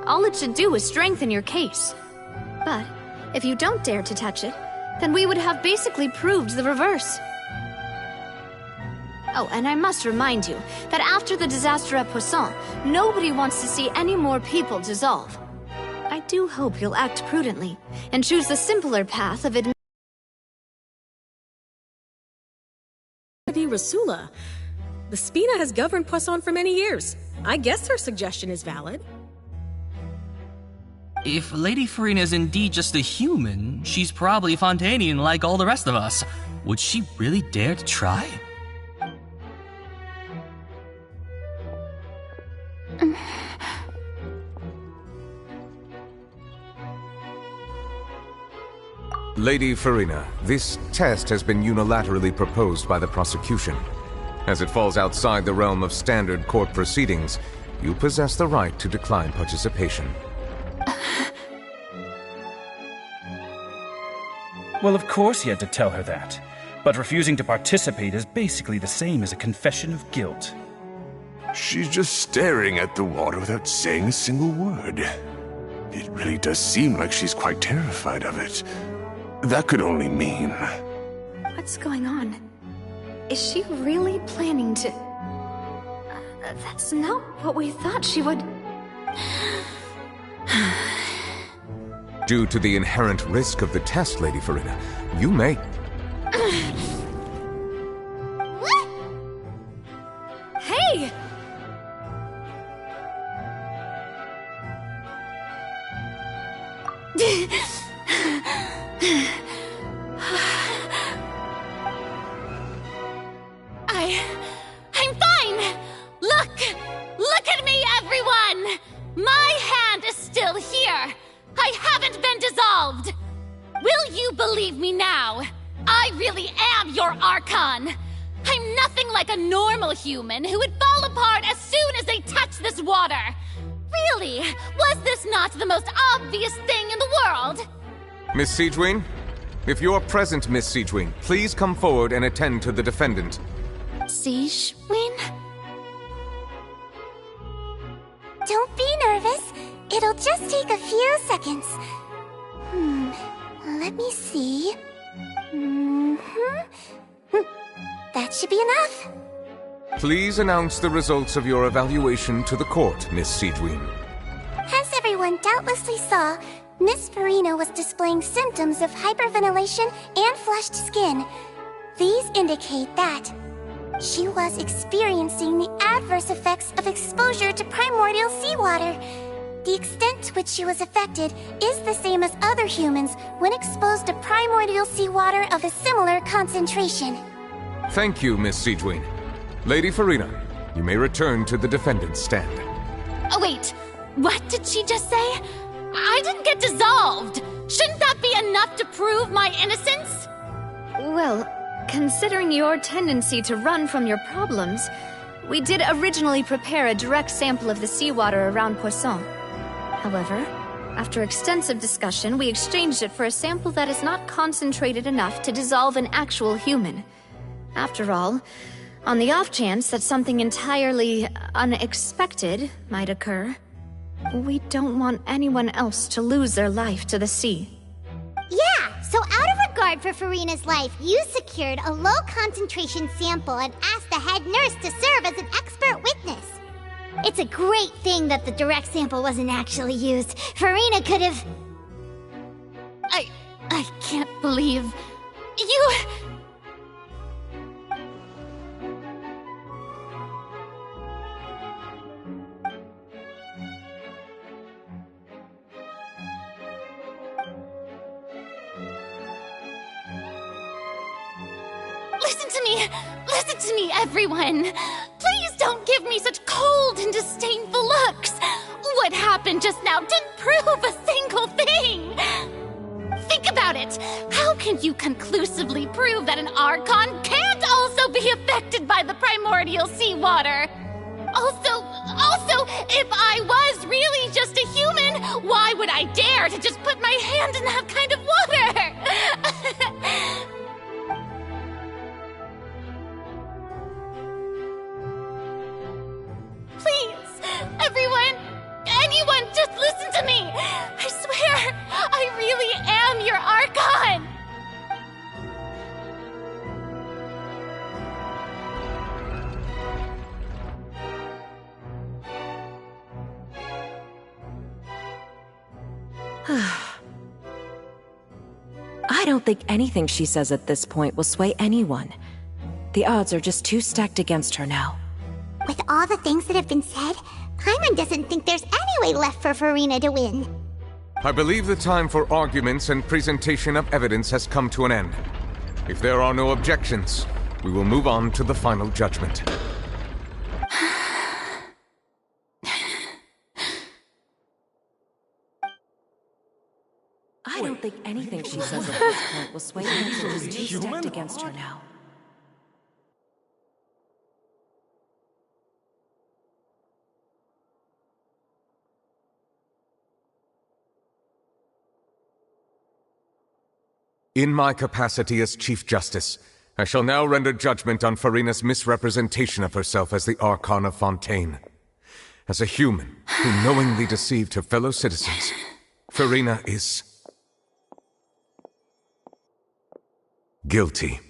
All it should do is strengthen your case. But if you don't dare to touch it, then we would have basically proved the reverse. Oh, and I must remind you that after the disaster at Poisson, nobody wants to see any more people dissolve. I do hope you'll act prudently and choose the simpler path of Rasula. The Spina has governed Poisson for many years. I guess her suggestion is valid. If Lady Farina is indeed just a human, she's probably Fontanian like all the rest of us. Would she really dare to try? Lady Farina, this test has been unilaterally proposed by the prosecution. As it falls outside the realm of standard court proceedings, you possess the right to decline participation. Well, of course he had to tell her that. But refusing to participate is basically the same as a confession of guilt. She's just staring at the water without saying a single word. It really does seem like she's quite terrified of it. That could only mean... What's going on? Is she really planning to... That's not what we thought she would... Due to the inherent risk of the test, Lady Farina, you may... What? Hey! I'm fine! Look at me, everyone! My hand is still here! I haven't been dissolved! Will you believe me now? I really am your Archon! I'm nothing like a normal human who would fall apart as soon as they touch this water! Really, was this not the most obvious thing in the world? Miss Siegewien? If you're present, Miss Siegewien, please come forward and attend to the defendant. Siegewien? Don't be nervous. It'll just take a few seconds. Let me see. That should be enough. Please announce the results of your evaluation to the court, Miss Siegewien. As everyone doubtlessly saw, Miss Farina was displaying symptoms of hyperventilation and flushed skin. These indicate that she was experiencing the adverse effects of exposure to primordial seawater. The extent to which she was affected is the same as other humans when exposed to primordial seawater of a similar concentration. Thank you, Miss Siegewien. Lady Farina, you may return to the defendant's stand. Oh wait, what did she just say? I didn't get dissolved! Shouldn't that be enough to prove my innocence? Well, considering your tendency to run from your problems, we did originally prepare a direct sample of the seawater around Poisson. However, after extensive discussion, we exchanged it for a sample that is not concentrated enough to dissolve an actual human. After all, on the off chance that something entirely unexpected might occur, we don't want anyone else to lose their life to the sea. Yeah, so out of regard for Farina's life, you secured a low-concentration sample and asked the head nurse to serve as an expert witness. It's a great thing that the direct sample wasn't actually used. Farina could have... I can't believe... You... Listen to me, everyone! Please don't give me such cold and disdainful looks! What happened just now didn't prove a single thing! Think about it! How can you conclusively prove that an Archon can't also be affected by the primordial seawater? Also, if I was really just a human, why would I dare to just put my hand in that kind of water? Please, everyone, anyone, just listen I don't think anything she says at this point will sway anyone. The odds are just too stacked against her now. With all the things that have been said, Paimon doesn't think there's any way left for Furina to win. I believe the time for arguments and presentation of evidence has come to an end. If there are no objections, we will move on to the final judgment. I don't think anything she says at this point will sway anyone. She's too stacked against her now. In my capacity as Chief Justice, I shall now render judgment on Furina's misrepresentation of herself as the Archon of Fontaine. As a human who knowingly deceived her fellow citizens, Furina is guilty.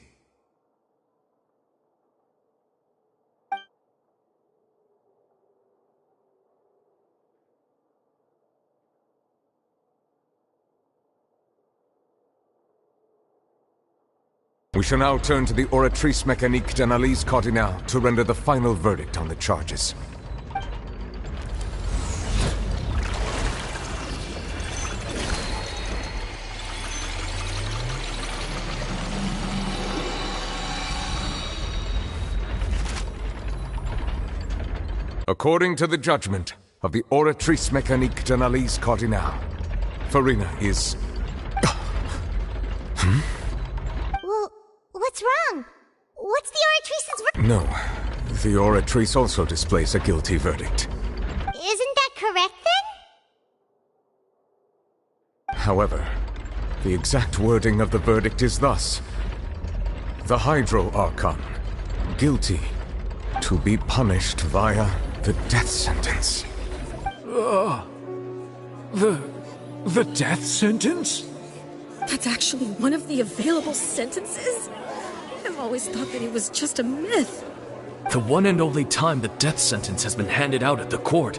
We shall now turn to the Oratrice Mécanique d'Analyse Cardinale to render the final verdict on the charges. According to the judgment of the Oratrice Mécanique d'Analyse Cardinale, Furina is... Well, what's wrong? What's the Oratrice's No, the Oratrice also displays a guilty verdict. Isn't that correct, then? However, the exact wording of the verdict is thus. The Hydro Archon, guilty, to be punished via the death sentence. The death sentence? That's actually one of the available sentences? I've always thought that it was just a myth. The one and only time the death sentence has been handed out at the court,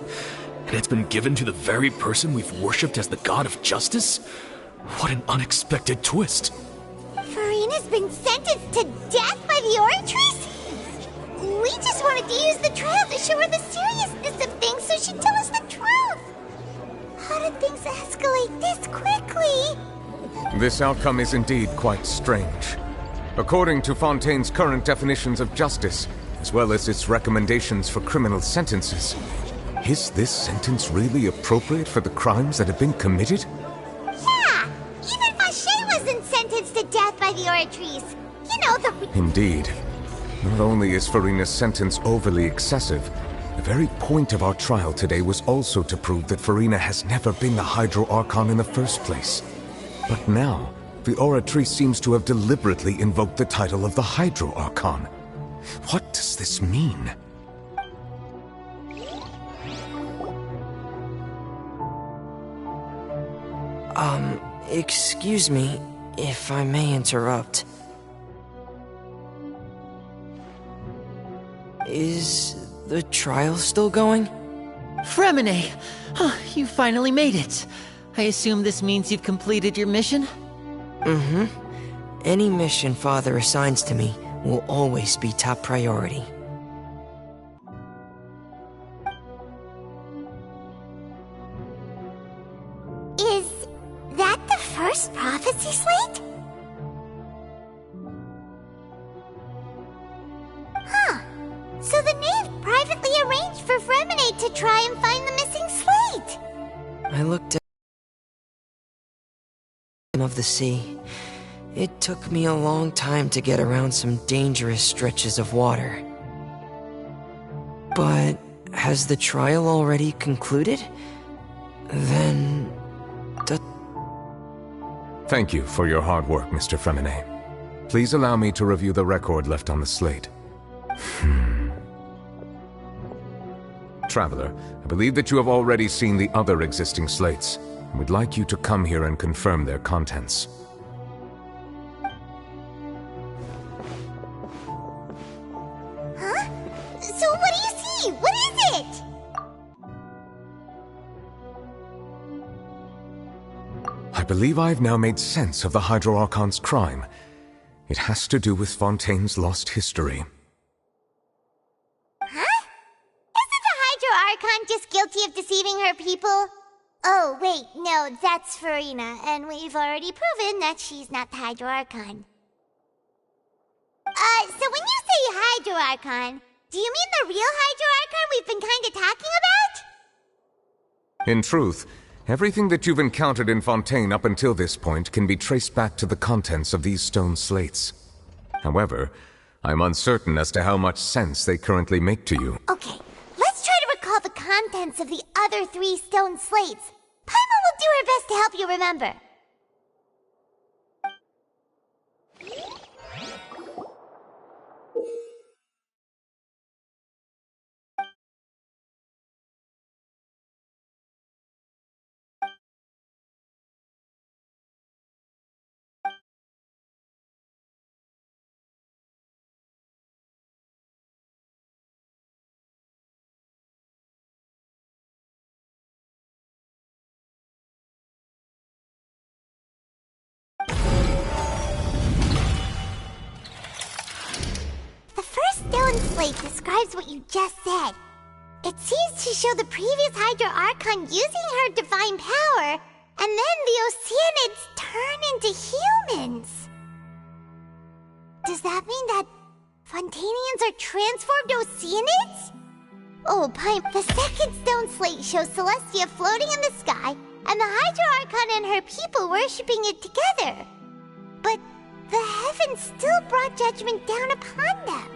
and it's been given to the very person we've worshipped as the god of justice? What an unexpected twist. Furina's been sentenced to death by the Oratrice? We just wanted to use the trial to show her the seriousness of things so she'd tell us the truth. How did things escalate this quickly? This outcome is indeed quite strange. According to Fontaine's current definitions of justice, as well as its recommendations for criminal sentences, is this sentence really appropriate for the crimes that have been committed? Yeah! Even Fache wasn't sentenced to death by the Oratrice. You know, the... Indeed. Not only is Furina's sentence overly excessive, the very point of our trial today was also to prove that Furina has never been the Hydro Archon in the first place. But now, the Oratrice seems to have deliberately invoked the title of the Hydro Archon. What does this mean? Excuse me, if I may interrupt. Is the trial still going? Fremine! You finally made it. I assume this means you've completed your mission? Mm-hmm. Any mission Father assigns to me will always be top priority. Is that the first prophecy slate? Huh. So the knave privately arranged for Fremine to try and find the missing slate. I looked at of the sea. It took me a long time to get around some dangerous stretches of water. But has the trial already concluded? Then... Thank you for your hard work, Mr. Fremine. Please allow me to review the record left on the slate. Traveler, I believe that you have already seen the other existing slates, and would like you to come here and confirm their contents. Huh? So what do you see? What is it? believe I've now made sense of the Hydro Archon's crime. It has to do with Fontaine's lost history. Huh? Isn't the Hydro Archon just guilty of deceiving her people? Oh, wait, no, that's Farina, and we've already proven that she's not the Hydro Archon. So when you say Hydro Archon, do you mean the real Hydro Archon we've been kinda talking about? In truth, everything that you've encountered in Fontaine up until this point can be traced back to the contents of these stone slates. However, I'm uncertain as to how much sense they currently make to you. Okay, let's try to recall the contents of the other 3 stone slates. Paimon will do her best to help you remember. Stone slate describes what you just said. It seems to show the previous Hydro Archon using her divine power, and then the Oceanids turn into humans. Does that mean that Fontanians are transformed Oceanids? Oh, Pipe, the second stone slate shows Celestia floating in the sky, and the Hydro Archon and her people worshipping it together. But the heavens still brought judgment down upon them.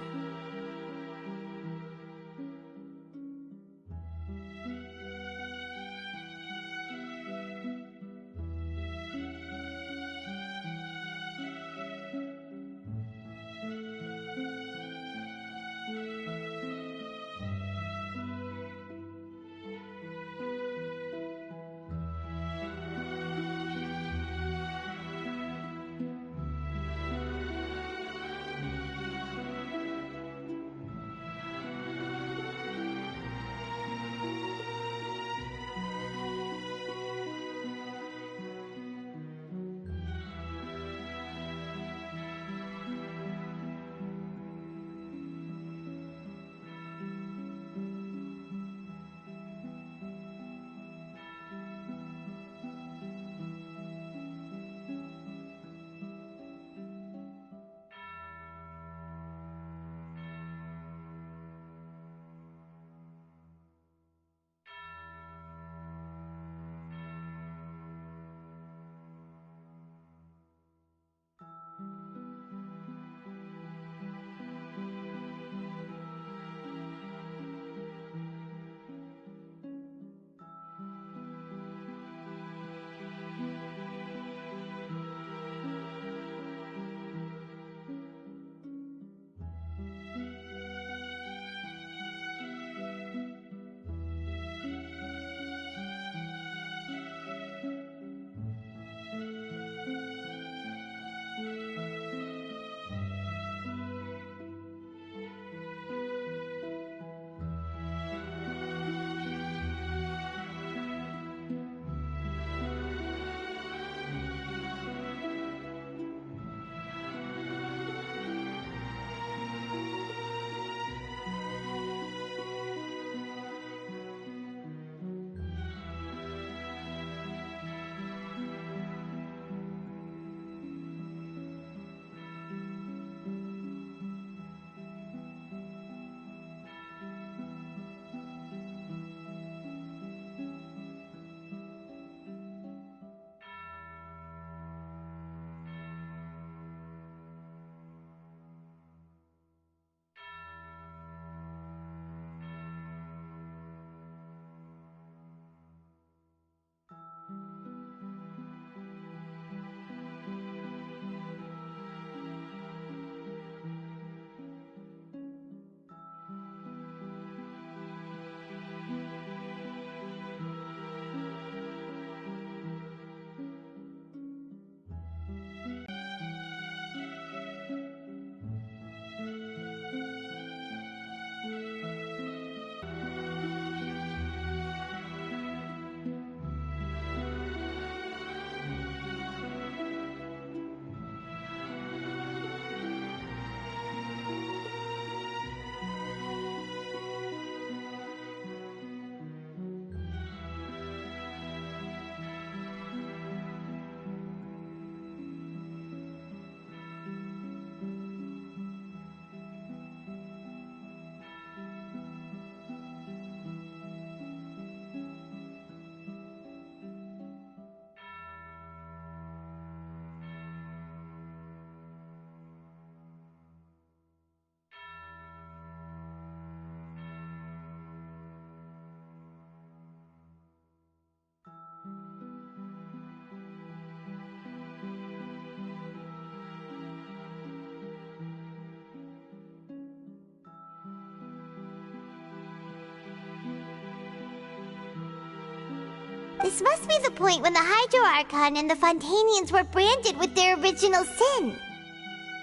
This must be the point when the Hydro Archon and the Fontanians were branded with their original sin.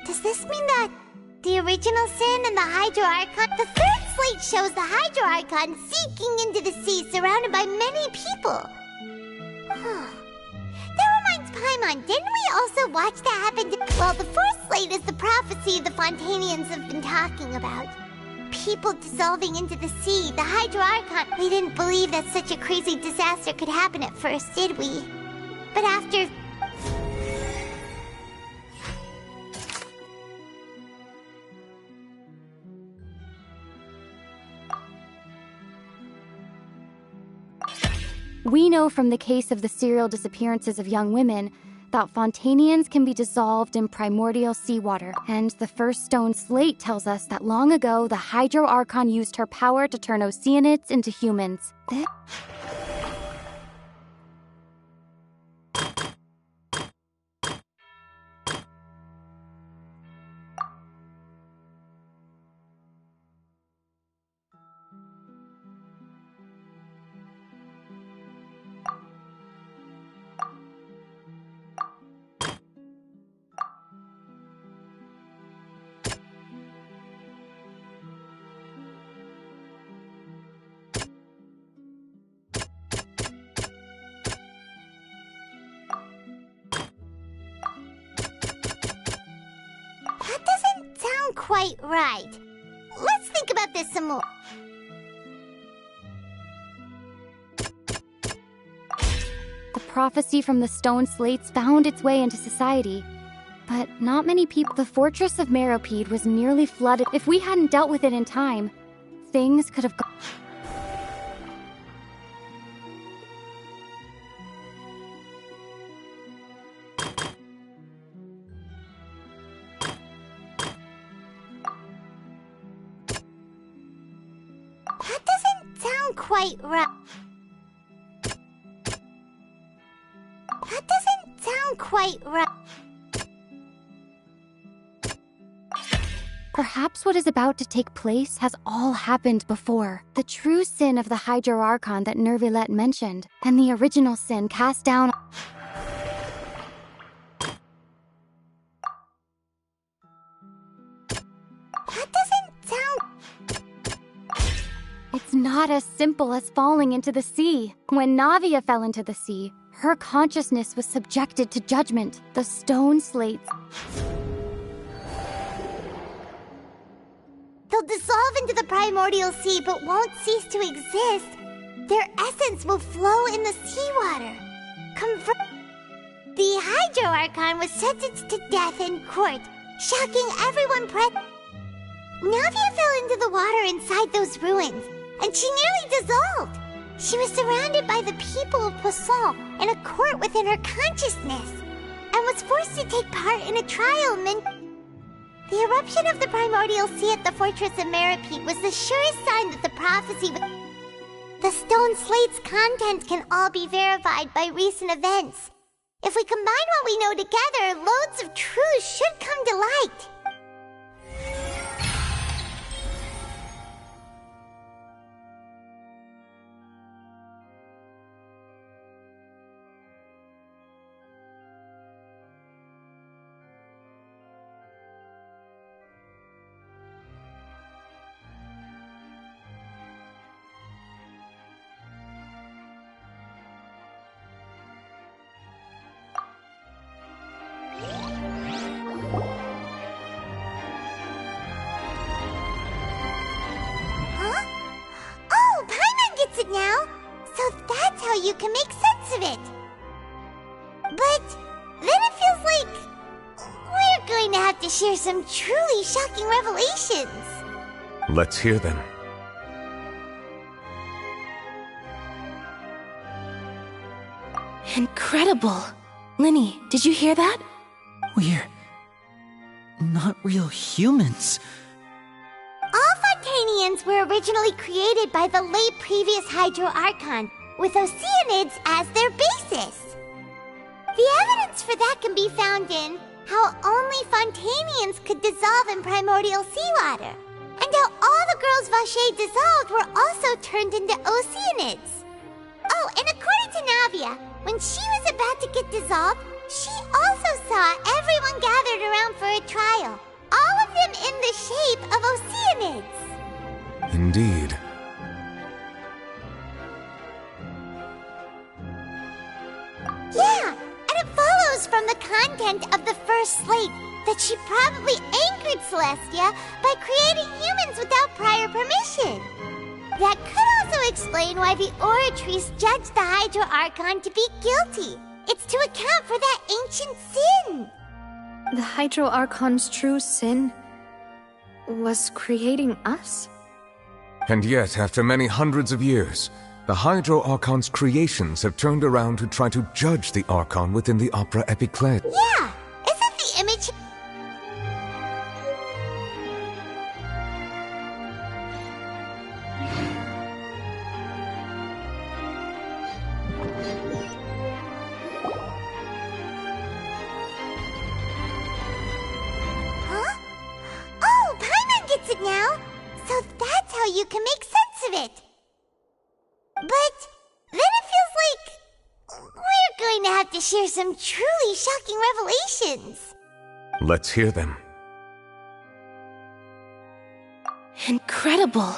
Does this mean that the original sin and the Hydro Archon... The third slate shows the Hydro Archon sinking into the sea surrounded by many people. That reminds Paimon, didn't we also watch that happen to... Well, the fourth slate is the prophecy the Fontanians have been talking about. People dissolving into the sea, the Hydro Archon... We didn't believe that such a crazy disaster could happen at first, did we? But after... We know from the case of the serial disappearances of young women that Fontanians can be dissolved in primordial seawater, and the first stone slate tells us that long ago the Hydro Archon used her power to turn Oceanids into humans. That doesn't sound quite right. Let's think about this some more. The prophecy from the stone slates found its way into society. But not many people... The fortress of Meropide was nearly flooded. If we hadn't dealt with it in time, things could have gone... That doesn't sound quite right. That doesn't sound quite right. Perhaps what is about to take place has all happened before. The true sin of the Hydro Archon that Nervilette mentioned, and the original sin cast down... That doesn't sound... It's not as simple as falling into the sea. When Navia fell into the sea, her consciousness was subjected to judgment. The stone slates... They'll dissolve into the primordial sea but won't cease to exist. Their essence will flow in the seawater. The Hydro Archon was sentenced to death in court, shocking everyone present. Navia fell into the water inside those ruins, and she nearly dissolved. She was surrounded by the people of Poisson in a court within her consciousness, and was forced to take part in a trial meant... The eruption of the primordial sea at the fortress of Meropide was the surest sign that the prophecy... The stone slate's contents can all be verified by recent events. If we combine what we know together, loads of truths should come to light. Now, so that's how you can make sense of it. But then it feels like we're going to have to share some truly shocking revelations. Let's hear them. Incredible! Linny, did you hear that? We're not real humans. All Fontanians were originally created by the late previous Hydro Archon, with Oceanids as their basis. The evidence for that can be found in how only Fontanians could dissolve in primordial seawater, and how all the girls Vacher dissolved were also turned into Oceanids. Oh, and according to Navia, when she was about to get dissolved, she also saw everyone gathered around for a trial. All of them in the shape of Oceanids. Indeed. Yeah, and it follows from the content of the first slate that she probably anchored Celestia by creating humans without prior permission. That could also explain why the Oratrice judged the Hydro Archon to be guilty. It's to account for that ancient sin. The Hydro Archon's true sin was creating us? And yet, after many hundreds of years, the Hydro Archon's creations have turned around to try to judge the Archon within the Opera Epiclète. Yeah, isn't the image... Huh? Oh, Paimon gets it now! So that's how you can make sense of it! But then it feels like we're going to have to share some truly shocking revelations. Let's hear them. Incredible!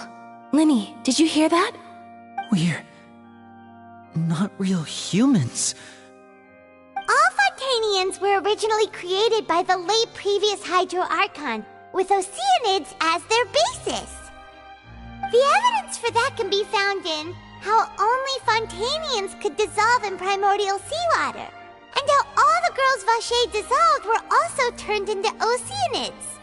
Linny, did you hear that? We're not real humans. All Fontanians were originally created by the late previous Hydro Archon, with Oceanids as their basis. The evidence for that can be found in how only Fontanians could dissolve in primordial seawater, and how all the girls Vacher dissolved were also turned into Oceanids.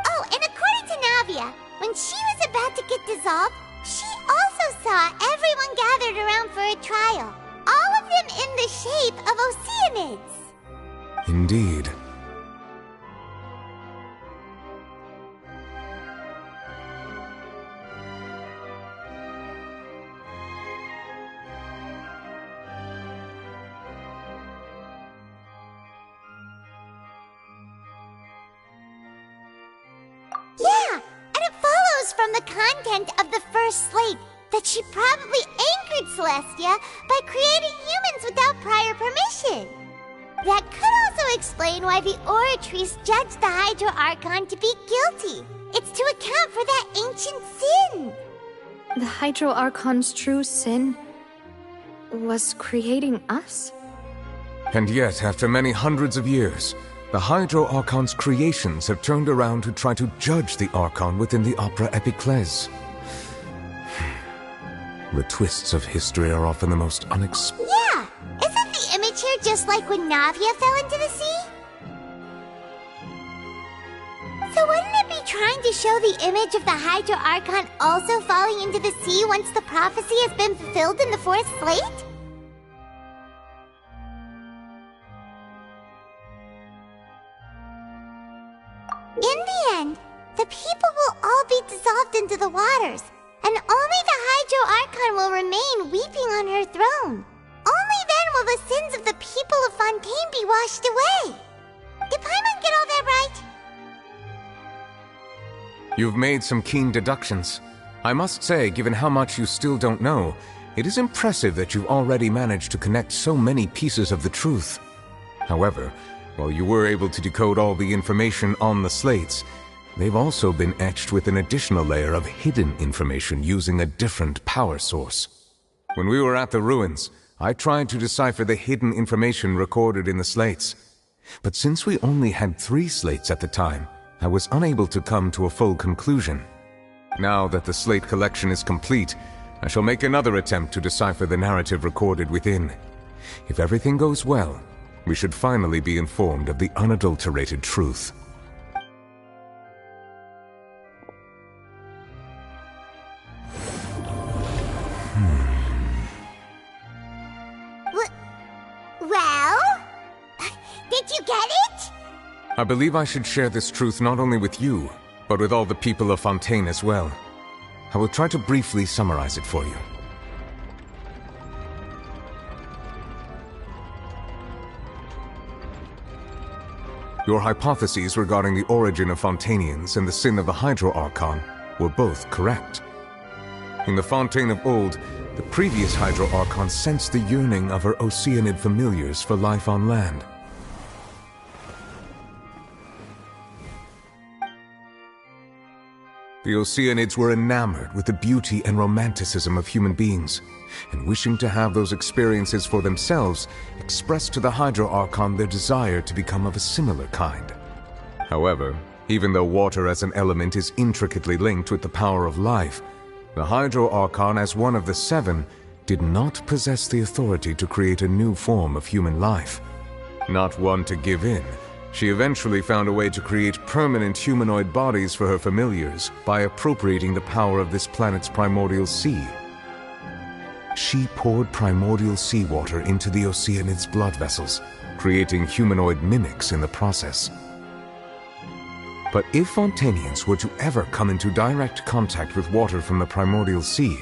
Oh, and according to Navia, when she was about to get dissolved, she also saw everyone gathered around for a trial, all of them in the shape of Oceanids. Indeed. Yeah, and it follows from the content of the first slate that she probably anchored Celestia by creating humans without prior permission. That could also explain why the Oratrice judged the Hydro Archon to be guilty. It's to account for that ancient sin. The Hydro Archon's true sin was creating us? And yet, after many hundreds of years, the Hydro Archon's creations have turned around to try to judge the Archon within the Opera Epiclète. The twists of history are often the most unexpected. Yeah! Isn't the image here just like when Navia fell into the sea? So wouldn't it be trying to show the image of the Hydro Archon also falling into the sea once the prophecy has been fulfilled in the fourth slate? In the end, the people will all be dissolved into the waters, and only the Hydro Archon will remain weeping on her throne. Only then will the sins of the people of Fontaine be washed away. Did Paimon get all that right? You've made some keen deductions. I must say, given how much you still don't know, it is impressive that you've already managed to connect so many pieces of the truth. However, while you were able to decode all the information on the slates, they've also been etched with an additional layer of hidden information using a different power source. When we were at the ruins, I tried to decipher the hidden information recorded in the slates. But since we only had 3 slates at the time, I was unable to come to a full conclusion. Now that the slate collection is complete, I shall make another attempt to decipher the narrative recorded within. If everything goes well, we should finally be informed of the unadulterated truth. Well? Did you get it? I believe I should share this truth not only with you, but with all the people of Fontaine as well. I will try to briefly summarize it for you. Your hypotheses regarding the origin of Fontanians and the sin of the Hydro Archon were both correct. In the Fontaine of old, The previous Hydro Archon sensed the yearning of her Oceanid familiars for life on land. The Oceanids were enamored with the beauty and romanticism of human beings, and wishing to have those experiences for themselves, expressed to the Hydro Archon their desire to become of a similar kind. However, even though water as an element is intricately linked with the power of life, the Hydro Archon, as one of the seven, did not possess the authority to create a new form of human life. Not one to give in, she eventually found a way to create permanent humanoid bodies for her familiars by appropriating the power of this planet's primordial sea. She poured primordial seawater into the Oceanid's blood vessels, creating humanoid mimics in the process. But if Fontanians were to ever come into direct contact with water from the primordial sea,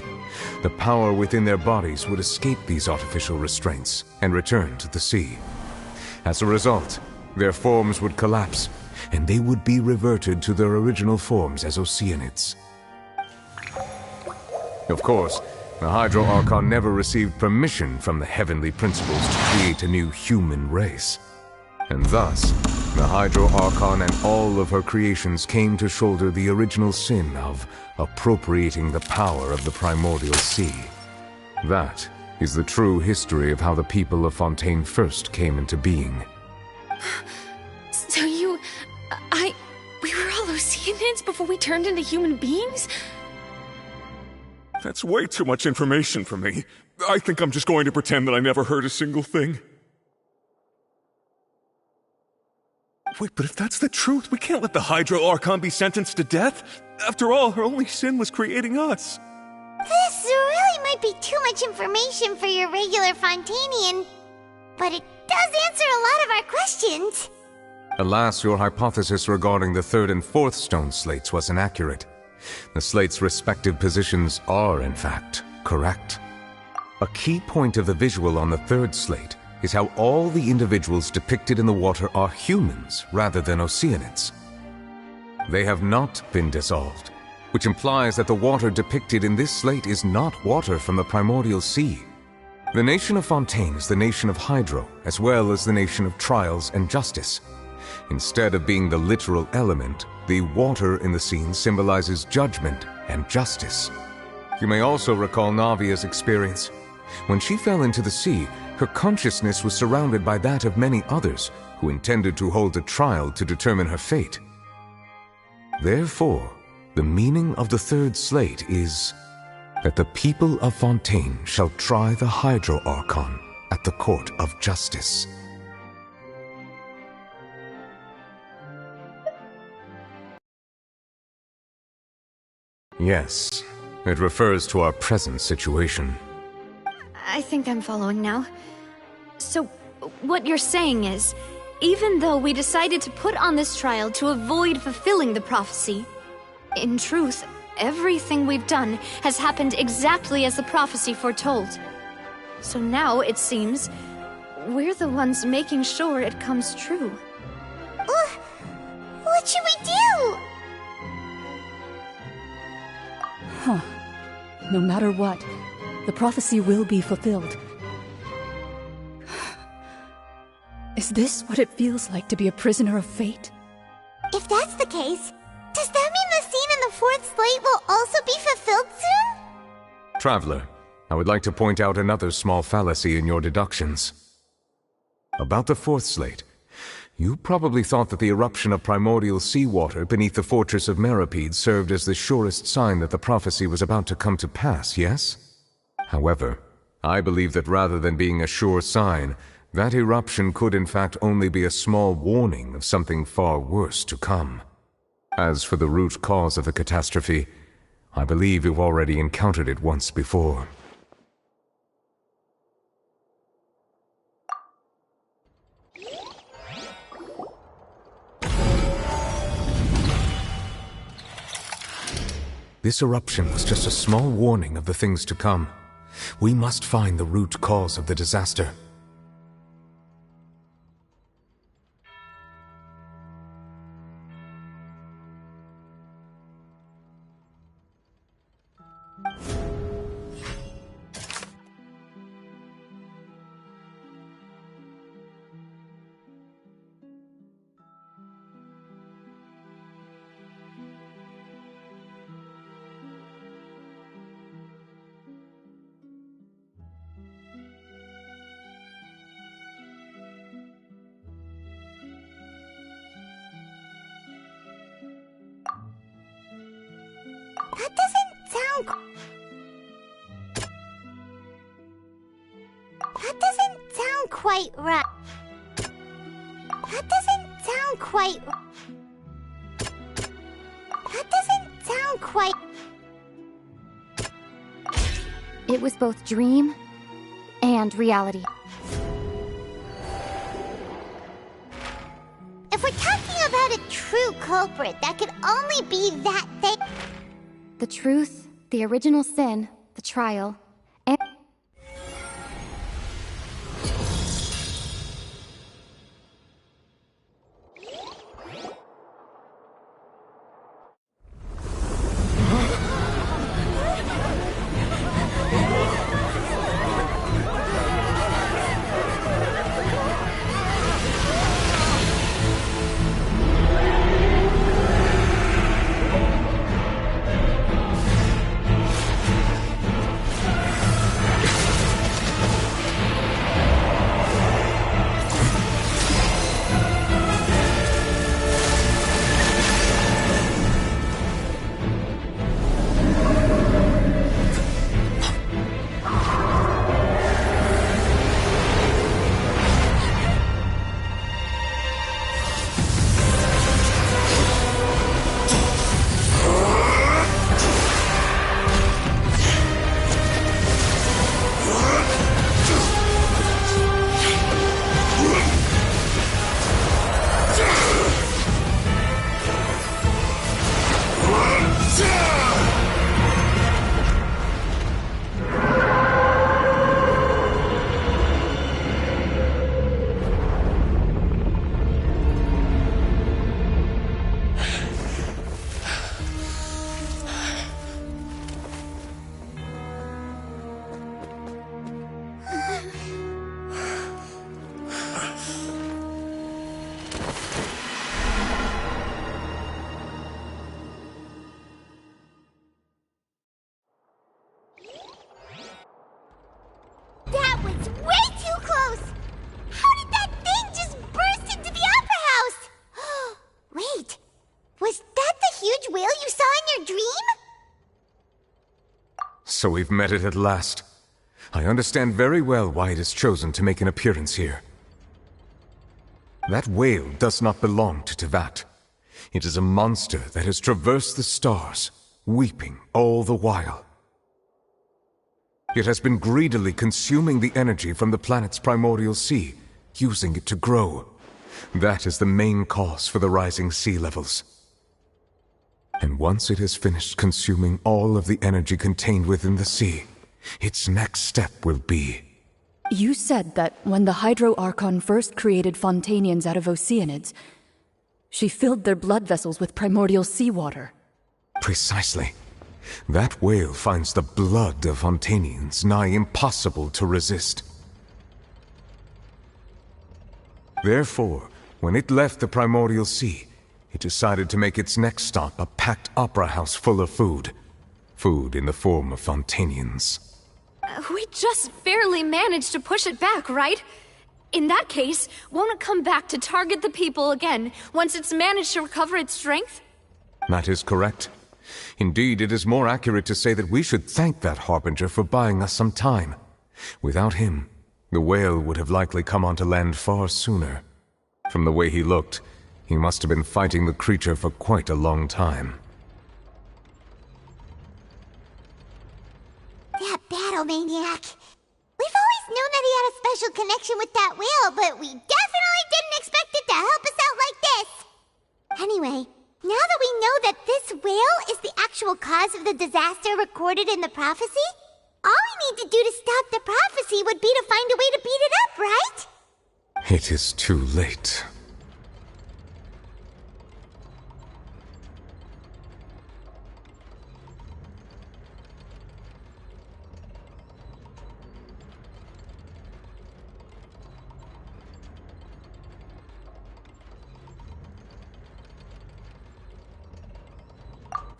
the power within their bodies would escape these artificial restraints and return to the sea. As a result, their forms would collapse, and they would be reverted to their original forms as Oceanids. Of course, the Hydro Archon never received permission from the heavenly principles to create a new human race. And thus, the Hydro Archon and all of her creations came to shoulder the original sin of appropriating the power of the primordial sea. That is the true history of how the people of Fontaine first came into being. So we were all Oceanids before we turned into human beings? That's way too much information for me. I think I'm just going to pretend that I never heard a single thing. Wait, but if that's the truth, we can't let the Hydro Archon be sentenced to death. After all, her only sin was creating us. This really might be too much information for your regular Fontanian, but it does answer a lot of our questions. Alas, your hypothesis regarding the third and fourth stone slates was inaccurate. The slates' respective positions are, in fact, correct. A key point of the visual on the third slate is how all the individuals depicted in the water are humans rather than Oceanids. They have not been dissolved, which implies that the water depicted in this slate is not water from the primordial sea. The nation of Fontaine is the nation of Hydro, as well as the nation of trials and justice. Instead of being the literal element, the water in the scene symbolizes judgment and justice. You may also recall Navia's experience. When she fell into the sea, her consciousness was surrounded by that of many others who intended to hold a trial to determine her fate. Therefore, the meaning of the third slate is that the people of Fontaine shall try the Hydro Archon at the court of justice. Yes, it refers to our present situation. I think I'm following now. So, what you're saying is, even though we decided to put on this trial to avoid fulfilling the prophecy, in truth, everything we've done has happened exactly as the prophecy foretold. So now, it seems, we're the ones making sure it comes true. What should we do? Huh. No matter what, the prophecy will be fulfilled. Is this what it feels like to be a prisoner of fate? If that's the case, does that mean the scene in the fourth slate will also be fulfilled soon? Traveler, I would like to point out another small fallacy in your deductions. About the fourth slate, you probably thought that the eruption of primordial seawater beneath the fortress of Meripede served as the surest sign that the prophecy was about to come to pass, yes? However, I believe that rather than being a sure sign, that eruption could in fact only be a small warning of something far worse to come. As for the root cause of the catastrophe, I believe you've already encountered it once before. This eruption was just a small warning of the things to come. We must find the root cause of the disaster. quite right. That doesn't sound quite... That doesn't sound quite... It was both dream and reality. If we're talking about a true culprit, that could only be that thing... The truth, the original sin, the trial, and... That was way too close! How did that thing just burst into the Opera House? Wait, was that the huge whale you saw in your dream? So we've met it at last. I understand very well why it has chosen to make an appearance here. That whale does not belong to Teyvat. It is a monster that has traversed the stars, weeping all the while. It has been greedily consuming the energy from the planet's primordial sea, using it to grow. That is the main cause for the rising sea levels. And once it has finished consuming all of the energy contained within the sea, its next step will be... You said that when the Hydro Archon first created Fontanians out of Oceanids, she filled their blood vessels with primordial seawater. Precisely. That whale finds the blood of Fontanians nigh impossible to resist. Therefore, when it left the primordial sea, it decided to make its next stop a packed opera house full of food. Food in the form of Fontanians. We just barely managed to push it back, right? In that case, won't it come back to target the people again once it's managed to recover its strength? That is correct. Indeed, it is more accurate to say that we should thank that Harbinger for buying us some time. Without him, the whale would have likely come onto land far sooner. From the way he looked, he must have been fighting the creature for quite a long time. That battle maniac. We've always known that he had a special connection with that whale, but we definitely didn't expect it to help us out like this. Anyway, now that we know that this whale is the actual cause of the disaster recorded in the prophecy, all we need to do to stop the prophecy would be to find a way to beat it up, right? It is too late.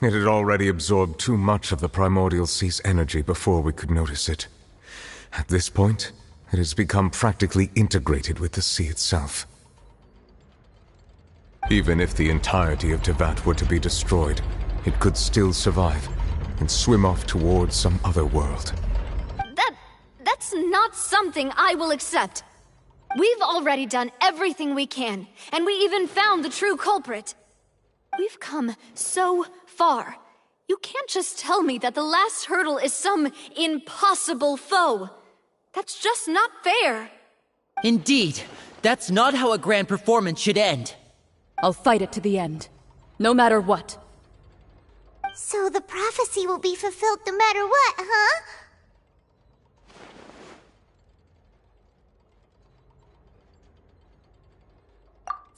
It had already absorbed too much of the primordial sea's energy before we could notice it. At this point, it has become practically integrated with the sea itself. Even if the entirety of Teyvat were to be destroyed, it could still survive and swim off towards some other world. That's not something I will accept. We've already done everything we can, and we even found the true culprit. We've come so far. You can't just tell me that the last hurdle is some impossible foe. That's just not fair. Indeed, that's not how a grand performance should end. I'll fight it to the end, no matter what. So the prophecy will be fulfilled no matter what, huh?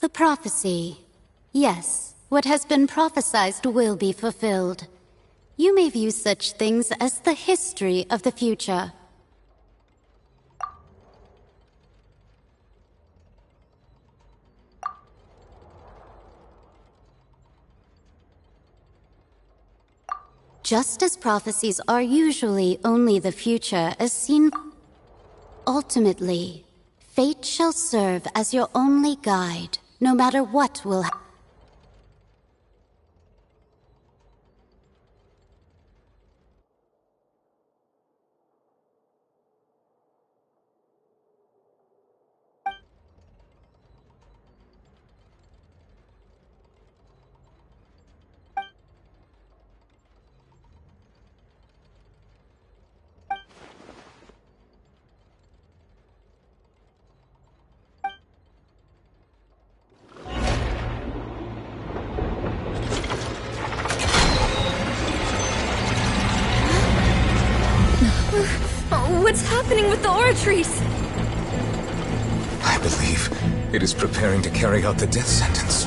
The prophecy. Yes, what has been prophesied will be fulfilled. You may view such things as the history of the future. Just as prophecies are usually only the future as seen, ultimately, fate shall serve as your only guide, no matter what will happen. What's happening with the oratories? I believe it is preparing to carry out the death sentence.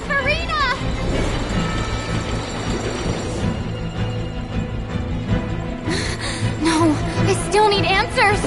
Farina! No, I still need answers.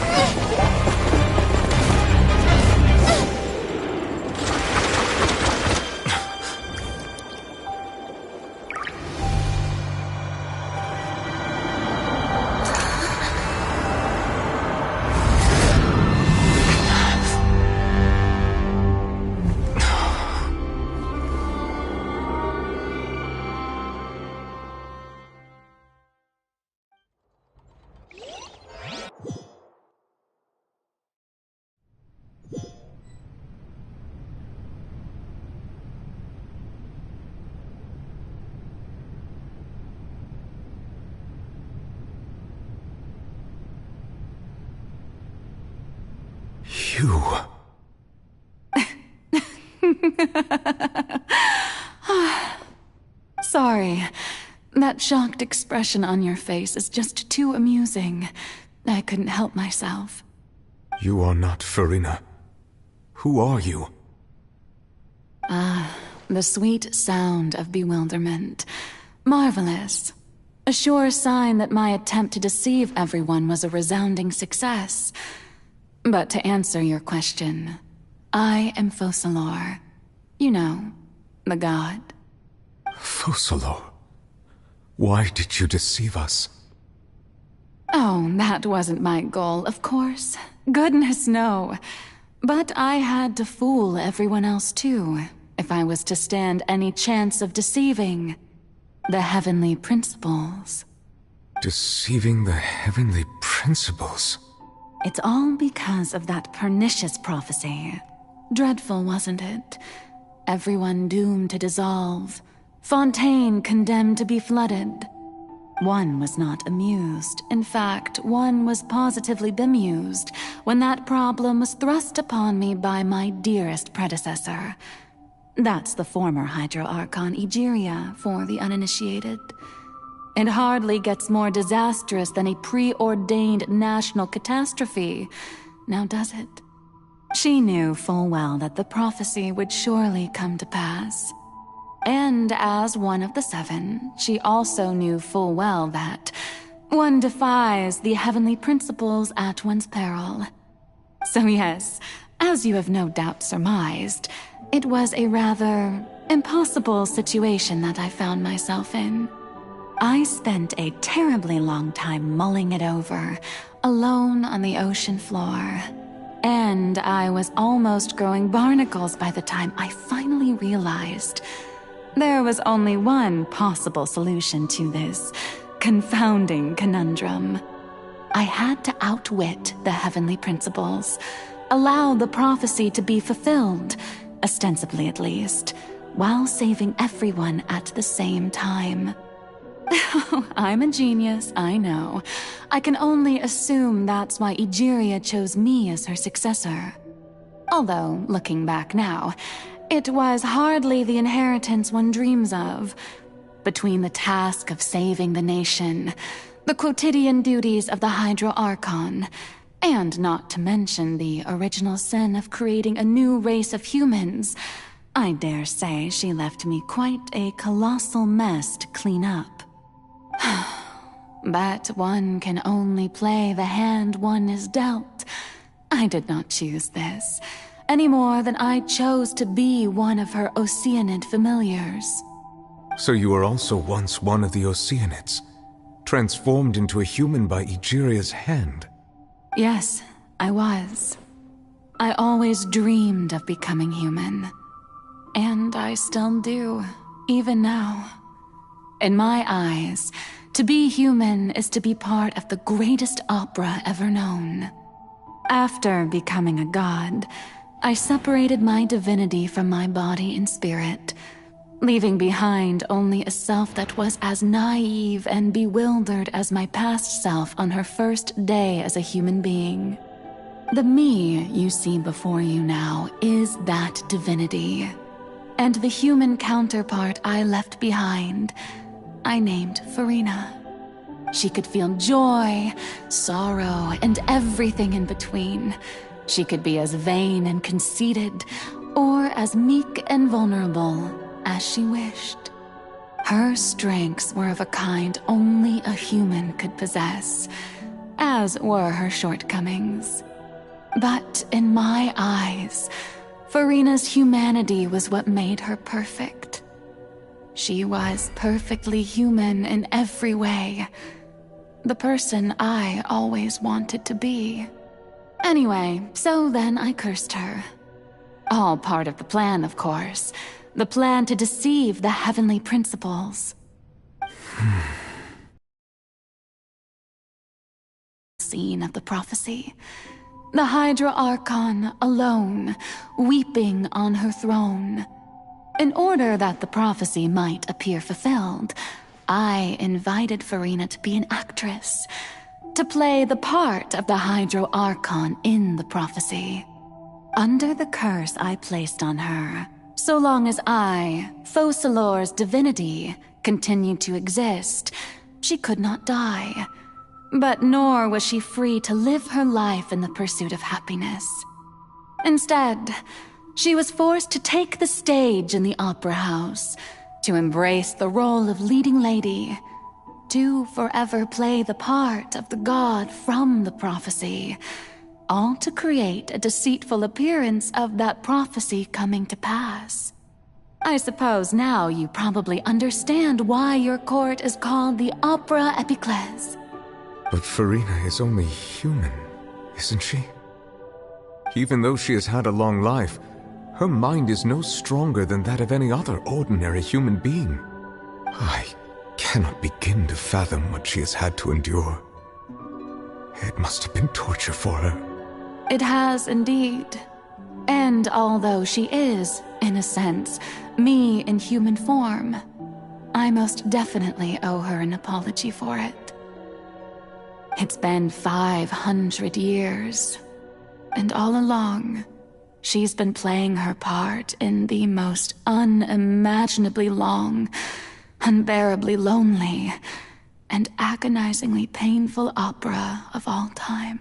You... Sorry. That shocked expression on your face is just too amusing. I couldn't help myself. You are not Farina. Who are you? The sweet sound of bewilderment. Marvelous. A sure sign that my attempt to deceive everyone was a resounding success. But to answer your question, I am Focalor. You know, the god. Focalor? Why did you deceive us? Oh, that wasn't my goal, of course. Goodness, no. But I had to fool everyone else too, if I was to stand any chance of deceiving the heavenly principles. Deceiving the heavenly principles? It's all because of that pernicious prophecy. Dreadful, wasn't it? Everyone doomed to dissolve. Fontaine condemned to be flooded. One was not amused. In fact, one was positively bemused when that problem was thrust upon me by my dearest predecessor. That's the former Hydro Archon Egeria for the uninitiated. It hardly gets more disastrous than a preordained national catastrophe, now does it? She knew full well that the prophecy would surely come to pass. And as one of the seven, she also knew full well that one defies the heavenly principles at one's peril. So yes, as you have no doubt surmised, it was a rather impossible situation that I found myself in. I spent a terribly long time mulling it over, alone on the ocean floor. And I was almost growing barnacles by the time I finally realized there was only one possible solution to this confounding conundrum. I had to outwit the heavenly principles, allow the prophecy to be fulfilled, ostensibly at least, while saving everyone at the same time. I'm a genius, I know. I can only assume that's why Egeria chose me as her successor. Although, looking back now, it was hardly the inheritance one dreams of. Between the task of saving the nation, the quotidian duties of the Hydro Archon, and not to mention the original sin of creating a new race of humans, I dare say she left me quite a colossal mess to clean up. But one can only play the hand one is dealt. I did not choose this, any more than I chose to be one of her Oceanid familiars. So you were also once one of the Oceanids, transformed into a human by Egeria's hand? Yes, I was. I always dreamed of becoming human. And I still do, even now. In my eyes, to be human is to be part of the greatest opera ever known. After becoming a god, I separated my divinity from my body and spirit, leaving behind only a self that was as naive and bewildered as my past self on her first day as a human being. The me you see before you now is that divinity. And the human counterpart I left behind, I named Farina. She could feel joy, sorrow, and everything in between. She could be as vain and conceited, or as meek and vulnerable as she wished. Her strengths were of a kind only a human could possess, as were her shortcomings. But in my eyes, Farina's humanity was what made her perfect. She was perfectly human in every way. The person I always wanted to be. Anyway, so then I cursed her. All part of the plan, of course. The plan to deceive the heavenly principles. Scene of the prophecy. The Hydra Archon alone, weeping on her throne. In order that the prophecy might appear fulfilled, I invited Farina to be an actress, to play the part of the Hydro Archon in the prophecy. Under the curse I placed on her, so long as I, Focalor's divinity, continued to exist, she could not die. But nor was she free to live her life in the pursuit of happiness. Instead, she was forced to take the stage in the opera house, to embrace the role of leading lady, to forever play the part of the god from the prophecy, all to create a deceitful appearance of that prophecy coming to pass. I suppose now you probably understand why your court is called the Opera Epiclese. But Farina is only human, isn't she? Even though she has had a long life, her mind is no stronger than that of any other ordinary human being. I cannot begin to fathom what she has had to endure. It must have been torture for her. It has indeed. And although she is, in a sense, me in human form, I most definitely owe her an apology for it. It's been 500 years, and all along, she's been playing her part in the most unimaginably long, unbearably lonely, and agonizingly painful opera of all time.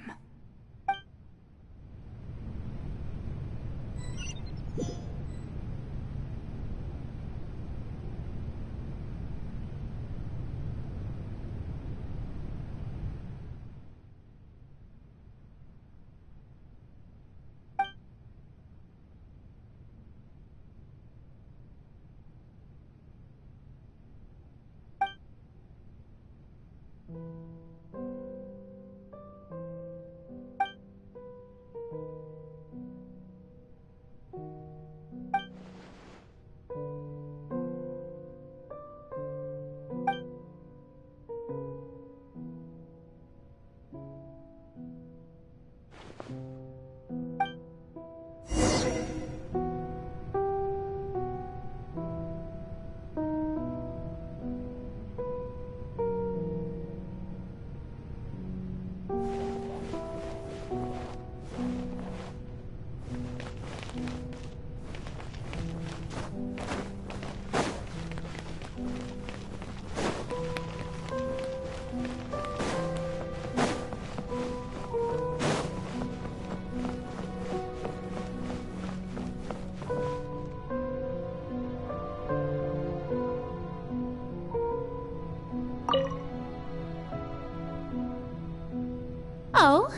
Oh?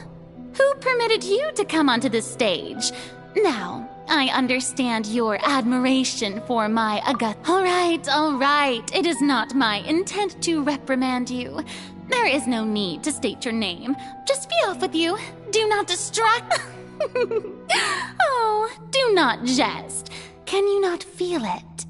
Who permitted you to come onto the stage? Now, I understand your admiration for my All right. It is not my intent to reprimand you. There is no need to state your name. Just be off with you. Do not distract... Oh, do not jest. Can you not feel it?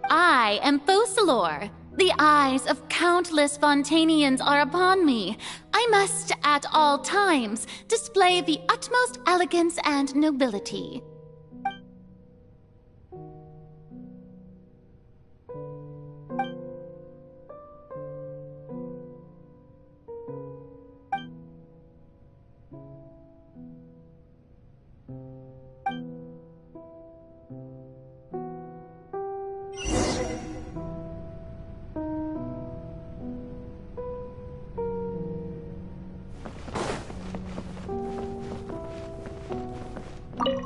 I am Focalor. The eyes of countless Fontanians are upon me. I must, at all times, display the utmost elegance and nobility.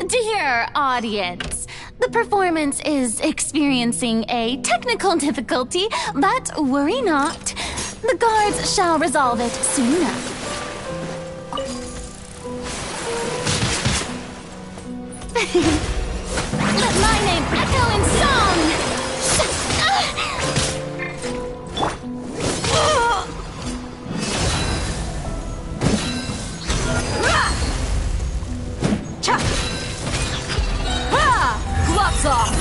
Dear audience, the performance is experiencing a technical difficulty, but worry not. The guards shall resolve it soon enough. Let my name echo in song! Gloves off!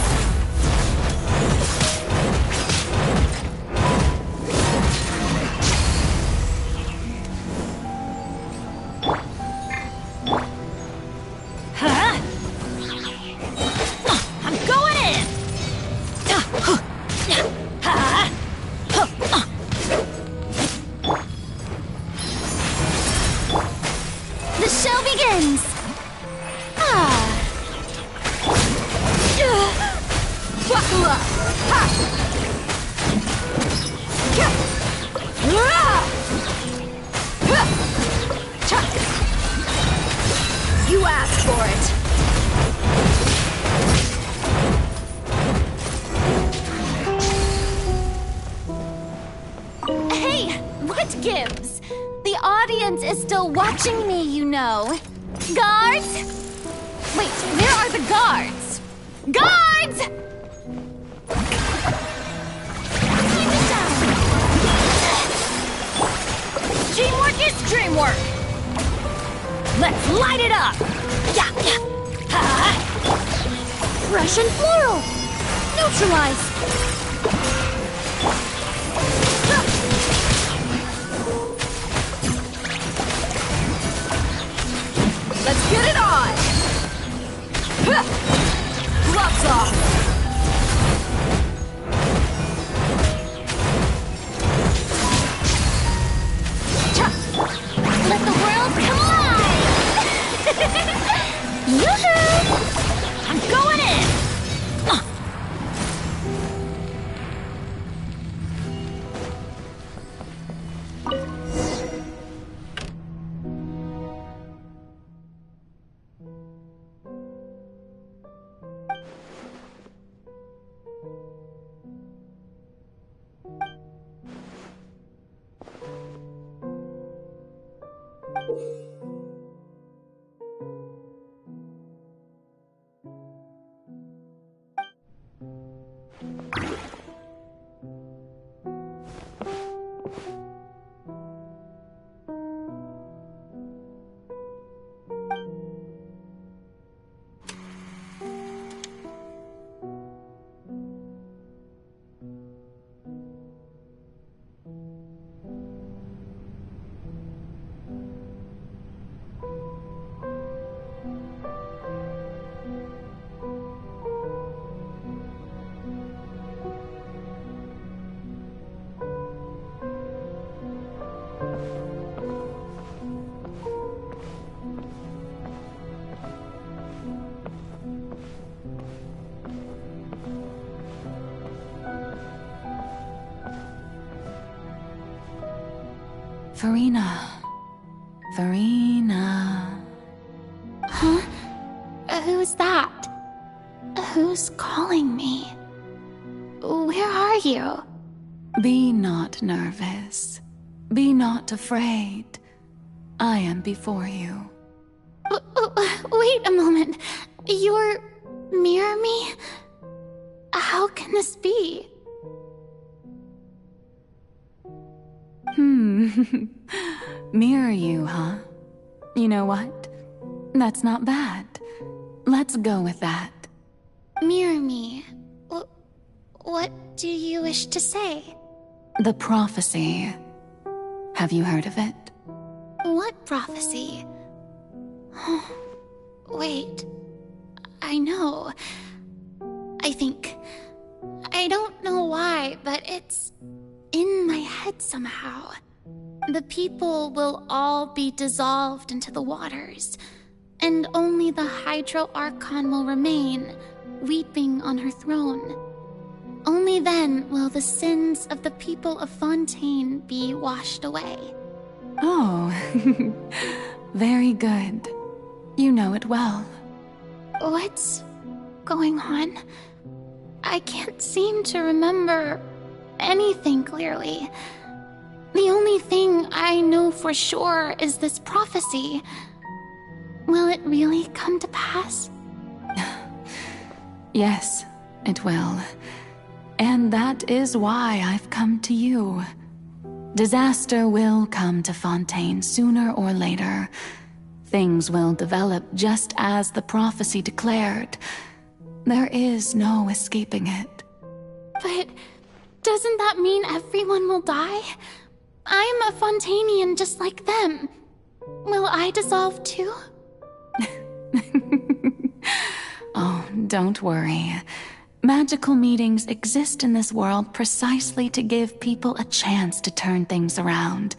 Huh? I'm going in! The show begins! Buckle up! Ha! You asked for it! Hey, what gives? The audience is still watching me, you know. Guards? Wait, where are the guards? Guards! Teamwork is dreamwork! Let's light it up! Yeah, yeah. Ha! Fresh and floral! Neutralize! Let's get it on! Gloves off! Let the world come alive! Yoo-hoo! I'm going in! Farina. Huh? Who's that? Who's calling me? Where are you? Be not nervous. Be not afraid. I am before you. Wait a moment. You're... mirror me? How can this be? Mirror you, huh? You know what? That's not bad. Let's go with that. Mirror me? What do you wish to say? The prophecy. Have you heard of it? What prophecy? Wait. I know. I think... I don't know why, but it's in my head somehow. The people will all be dissolved into the waters, and only the Hydro Archon will remain, weeping on her throne. Only then will the sins of the people of Fontaine be washed away. Oh, very good. You know it well. What's going on? I can't seem to remember anything clearly. The only thing I know for sure is this prophecy. Will it really come to pass? Yes, it will. And that is why I've come to you. Disaster will come to Fontaine sooner or later. Things will develop just as the prophecy declared. There is no escaping it. But doesn't that mean everyone will die? I'm a Fontainian just like them. Will I dissolve too? Oh, don't worry. Magical meetings exist in this world precisely to give people a chance to turn things around.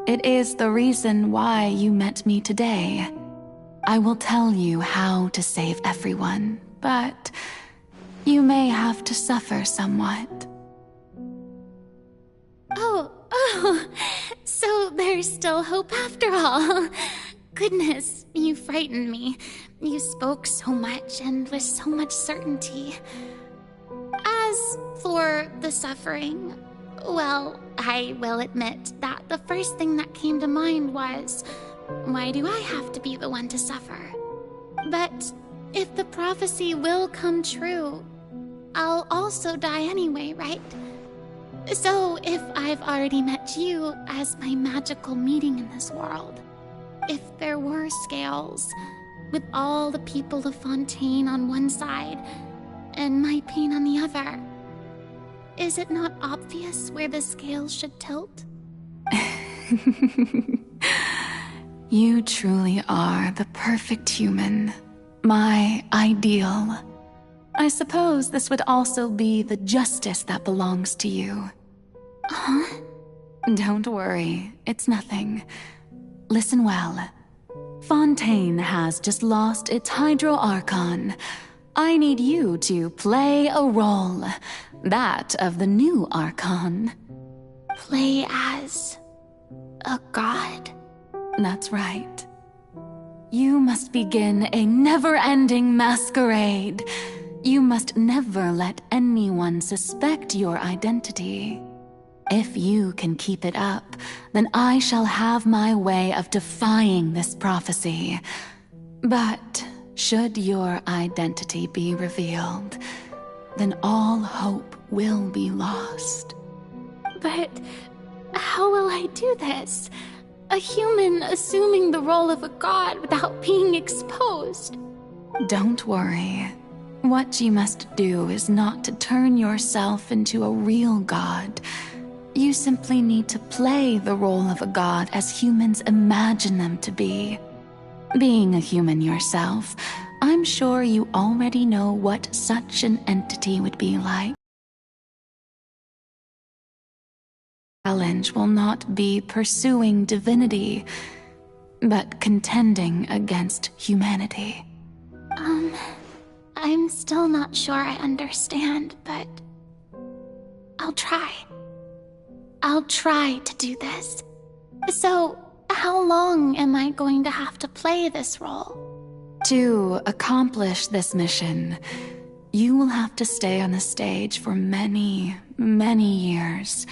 It is the reason why you met me today. I will tell you how to save everyone, but you may have to suffer somewhat. Oh, so there's still hope after all. Goodness, you frightened me. You spoke so much and with so much certainty. As for the suffering, well, I will admit that the first thing that came to mind was, why do I have to be the one to suffer? But if the prophecy will come true, I'll also die anyway, right? So if I've already met you as my magical meeting in this world, if there were scales, with all the people of Fontaine on one side, and my pain on the other, is it not obvious where the scales should tilt? You truly are the perfect human, my ideal. I suppose this would also be the justice that belongs to you. Huh? Don't worry, it's nothing. Listen well. Fontaine has just lost its Hydro Archon. I need you to play a role, that of the new Archon. Play as a god? That's right. You must begin a never-ending masquerade. You must never let anyone suspect your identity. If you can keep it up, then I shall have my way of defying this prophecy. But should your identity be revealed, then all hope will be lost. But how will I do this? A human assuming the role of a god without being exposed. Don't worry. What you must do is not to turn yourself into a real god. You simply need to play the role of a god as humans imagine them to be. Being a human yourself, I'm sure you already know what such an entity would be like. The challenge will not be pursuing divinity, but contending against humanity. I'm still not sure I understand, but I'll try. I'll try to do this. So, how long am I going to have to play this role? To accomplish this mission, you will have to stay on the stage for many, many years.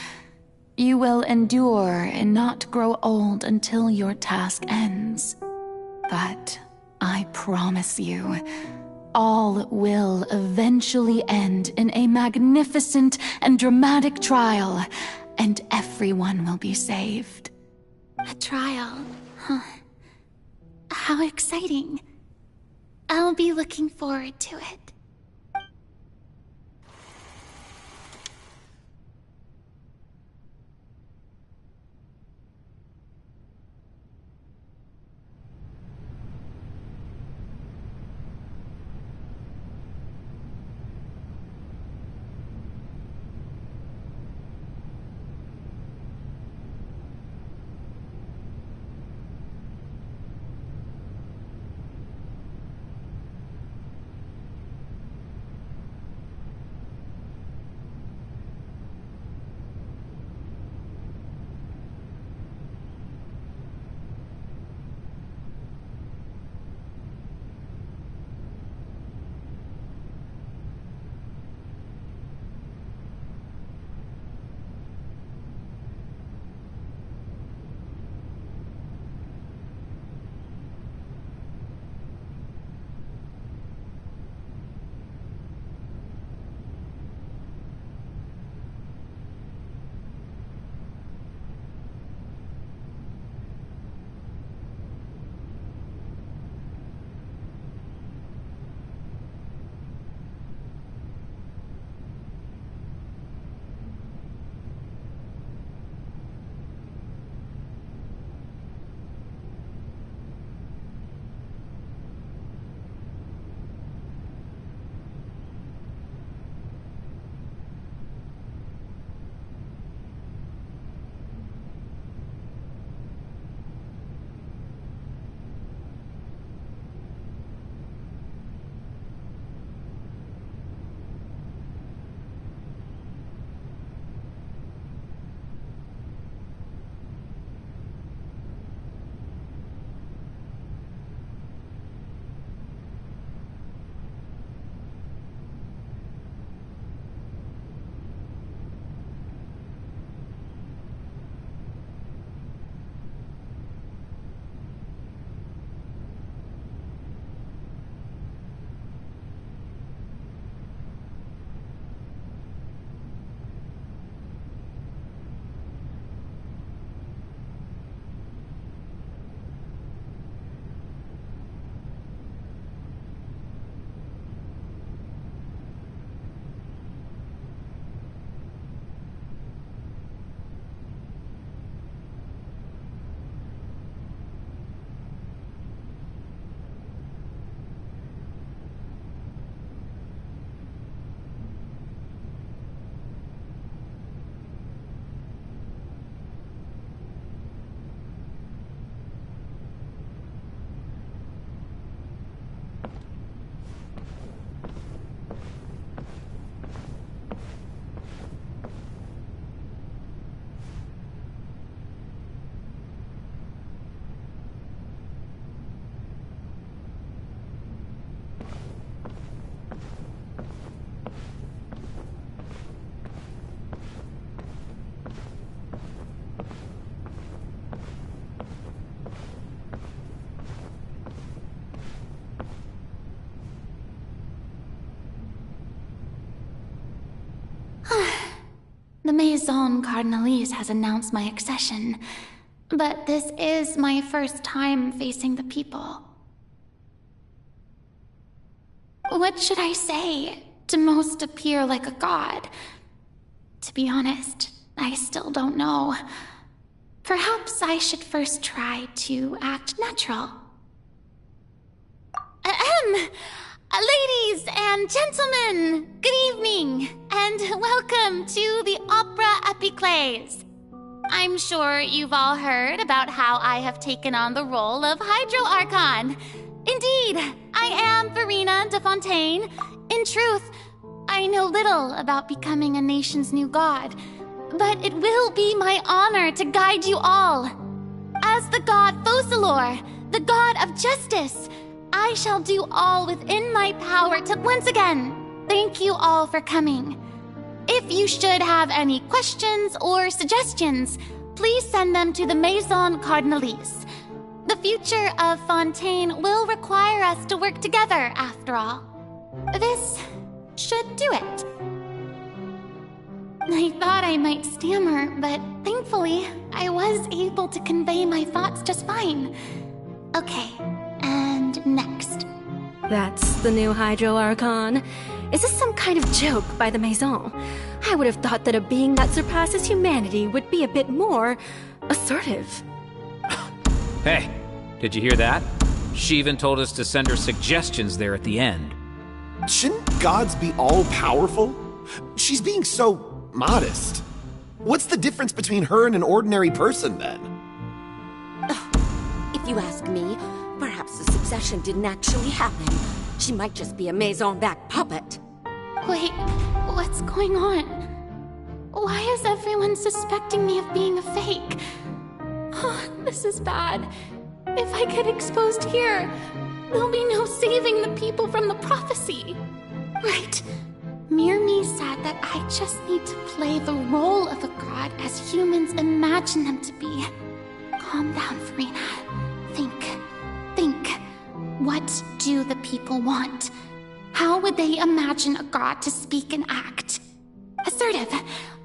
You will endure and not grow old until your task ends. But I promise you, all will eventually end in a magnificent and dramatic trial, and everyone will be saved. A trial, huh? How exciting. I'll be looking forward to it. The Maison Cardinalise has announced my accession, but this is my first time facing the people. What should I say to most appear like a god? To be honest, I still don't know. Perhaps I should first try to act natural. Ladies and gentlemen, good evening, and welcome to the Opera Epiclese. I'm sure you've all heard about how I have taken on the role of Hydro Archon. Indeed, I am Verena de Fontaine. In truth, I know little about becoming a nation's new god, but it will be my honor to guide you all. As the god Focalor, the god of justice, I shall do all within my power to once again thank you all for coming. If you should have any questions or suggestions, please send them to the Maison Cardinalise. The future of Fontaine will require us to work together, after all. This should do it. I thought I might stammer, but thankfully, I was able to convey my thoughts just fine. Okay, and next. That's the new Hydro Archon. Is this some kind of joke by the Maison? I would have thought that a being that surpasses humanity would be a bit more assertive. Hey, did you hear that? She even told us to send her suggestions there at the end. Shouldn't gods be all-powerful? She's being so modest. What's the difference between her and an ordinary person, then? If you ask me, perhaps the succession didn't actually happen. She might just be a Maison-backed puppet. Wait, what's going on? Why is everyone suspecting me of being a fake? Oh, this is bad. If I get exposed here, there'll be no saving the people from the prophecy. Right. Mirmi said that I just need to play the role of a god as humans imagine them to be. Calm down, Furina. Think. What do the people want? How would they imagine a god to speak and act? Assertive,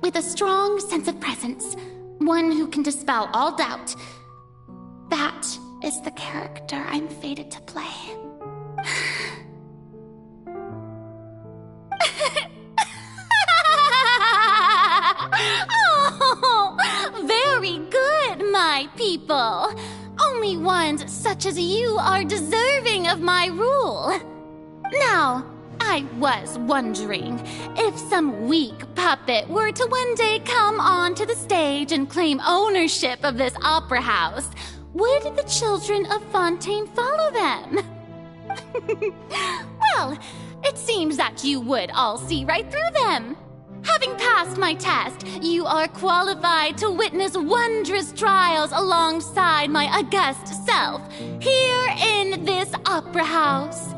with a strong sense of presence. One who can dispel all doubt. That is the character I'm fated to play. Oh, very good, my people. Only ones such as you are deserving of my rule. Now, I was wondering if some weak puppet were to one day come onto the stage and claim ownership of this opera house, would the children of Fontaine follow them? Well, it seems that you would all see right through them. Having passed my test, you are qualified to witness wondrous trials alongside my august self, here in this opera house.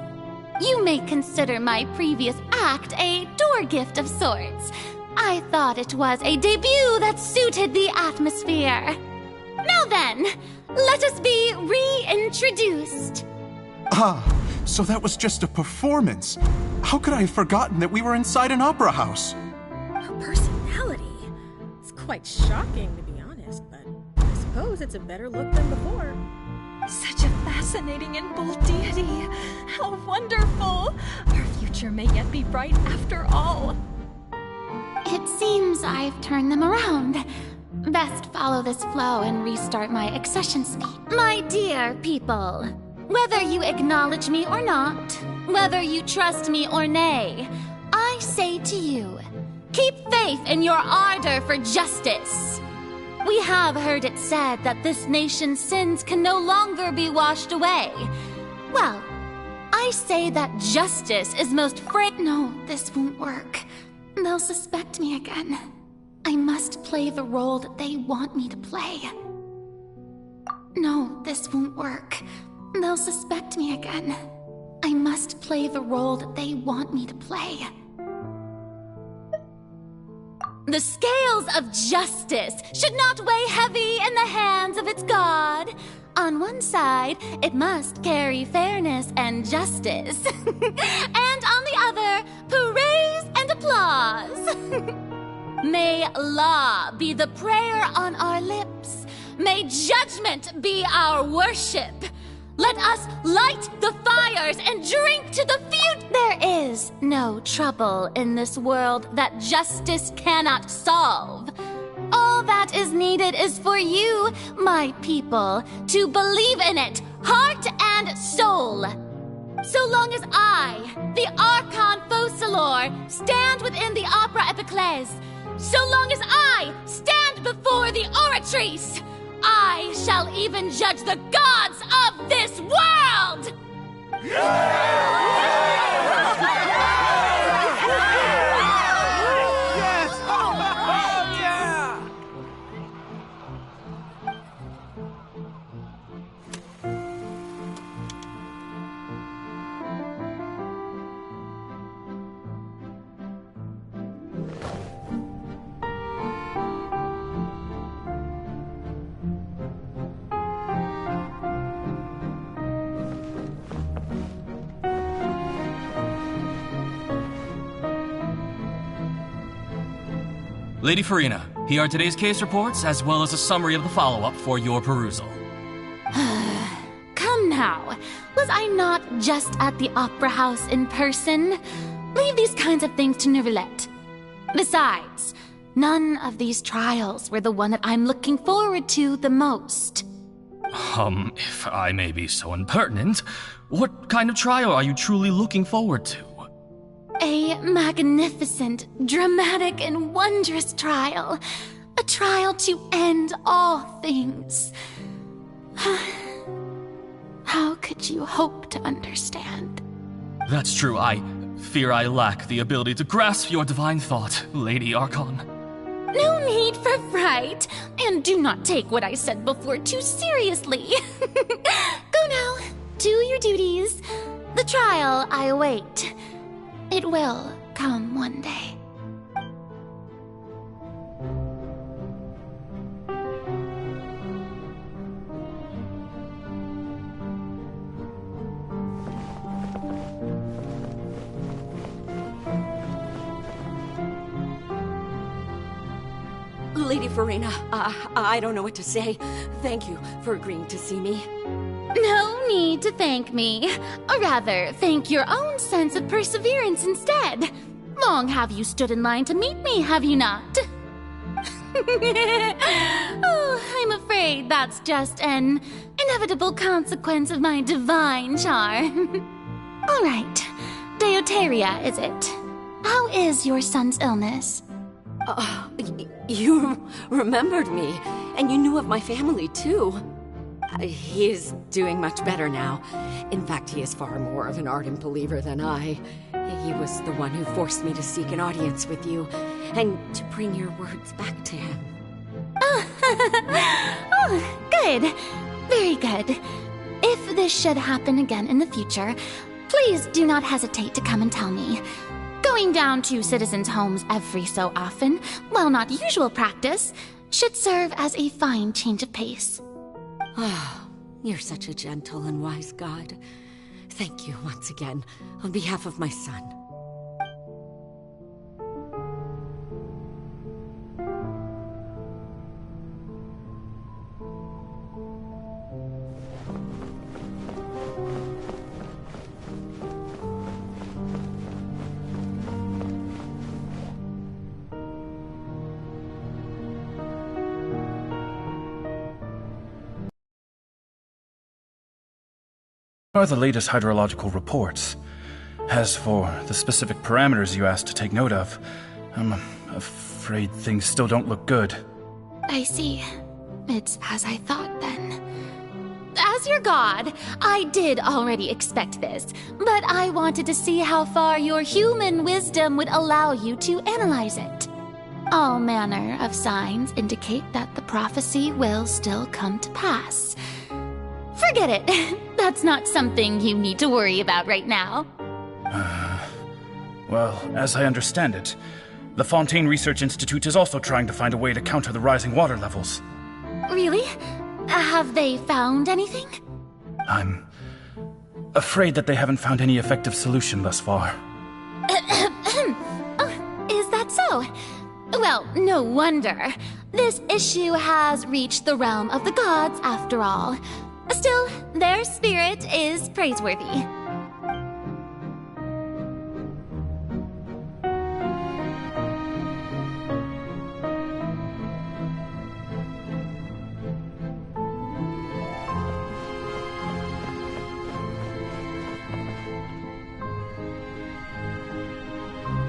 You may consider my previous act a door gift of sorts. I thought it was a debut that suited the atmosphere. Now then, let us be reintroduced. Ah, so that was just a performance. How could I have forgotten that we were inside an opera house? Her personality. It's quite shocking, to be honest, but I suppose it's a better look than before. Such a fascinating and bold deity. How wonderful! Our future may yet be bright after all. It seems I've turned them around. Best follow this flow and restart my accession speech. My dear people, whether you acknowledge me or not, whether you trust me or nay, I say to you, keep faith in your ardor for justice. We have heard it said that this nation's sins can no longer be washed away. Well, I say that justice is most No, this won't work. They'll suspect me again. I must play the role that they want me to play. No, this won't work. They'll suspect me again. I must play the role that they want me to play. The scales of justice should not weigh heavy in the hands of its god. On one side, it must carry fairness and justice. And on the other, praise and applause. May law be the prayer on our lips. May judgment be our worship. Let us light the fires and drink to the future. There is no trouble in this world that justice cannot solve. All that is needed is for you, my people, to believe in it, heart and soul. So long as I, the Archon Focalor, stand within the Opera Epiclese, so long as I stand before the Oratrice, I shall even judge the gods of this world! Lady Farina, here are today's case reports, as well as a summary of the follow-up for your perusal. Come now. Was I not just at the Opera House in person? Leave these kinds of things to Neuvillette. Besides, none of these trials were the one that I'm looking forward to the most. If I may be so impertinent, what kind of trial are you truly looking forward to? A magnificent, dramatic, and wondrous trial. A trial to end all things. How could you hope to understand? That's true. I fear I lack the ability to grasp your divine thought, Lady Archon. No need for fright, and do not take what I said before too seriously. Go now, do your duties. The trial I await. It will come one day. Lady Farina, I don't know what to say. Thank you for agreeing to see me. No need to thank me. Or rather, thank your own sense of perseverance instead. Long have you stood in line to meet me, have you not? Oh, I'm afraid that's just an inevitable consequence of my divine charm. All right. Deoteria, is it? How is your son's illness? You remembered me, and you knew of my family, too. He is doing much better now. In fact, he is far more of an ardent believer than I. He was the one who forced me to seek an audience with you, and to bring your words back to him. Oh, good. Very good. If this should happen again in the future, please do not hesitate to come and tell me. Going down to citizens' homes every so often, while not usual practice, should serve as a fine change of pace. Oh, you're such a gentle and wise god. Thank you once again, on behalf of my son. Are the latest hydrological reports. As for the specific parameters you asked to take note of, I'm afraid things still don't look good. I see. It's as I thought then. As your god, I did already expect this, but I wanted to see how far your human wisdom would allow you to analyze it. All manner of signs indicate that the prophecy will still come to pass. Forget it. That's not something you need to worry about right now. Well, as I understand it, the Fontaine Research Institute is also trying to find a way to counter the rising water levels. Really? Have they found anything? I'm afraid that they haven't found any effective solution thus far. Oh, is that so? Well, no wonder. This issue has reached the realm of the gods, after all. Still, their spirit is praiseworthy.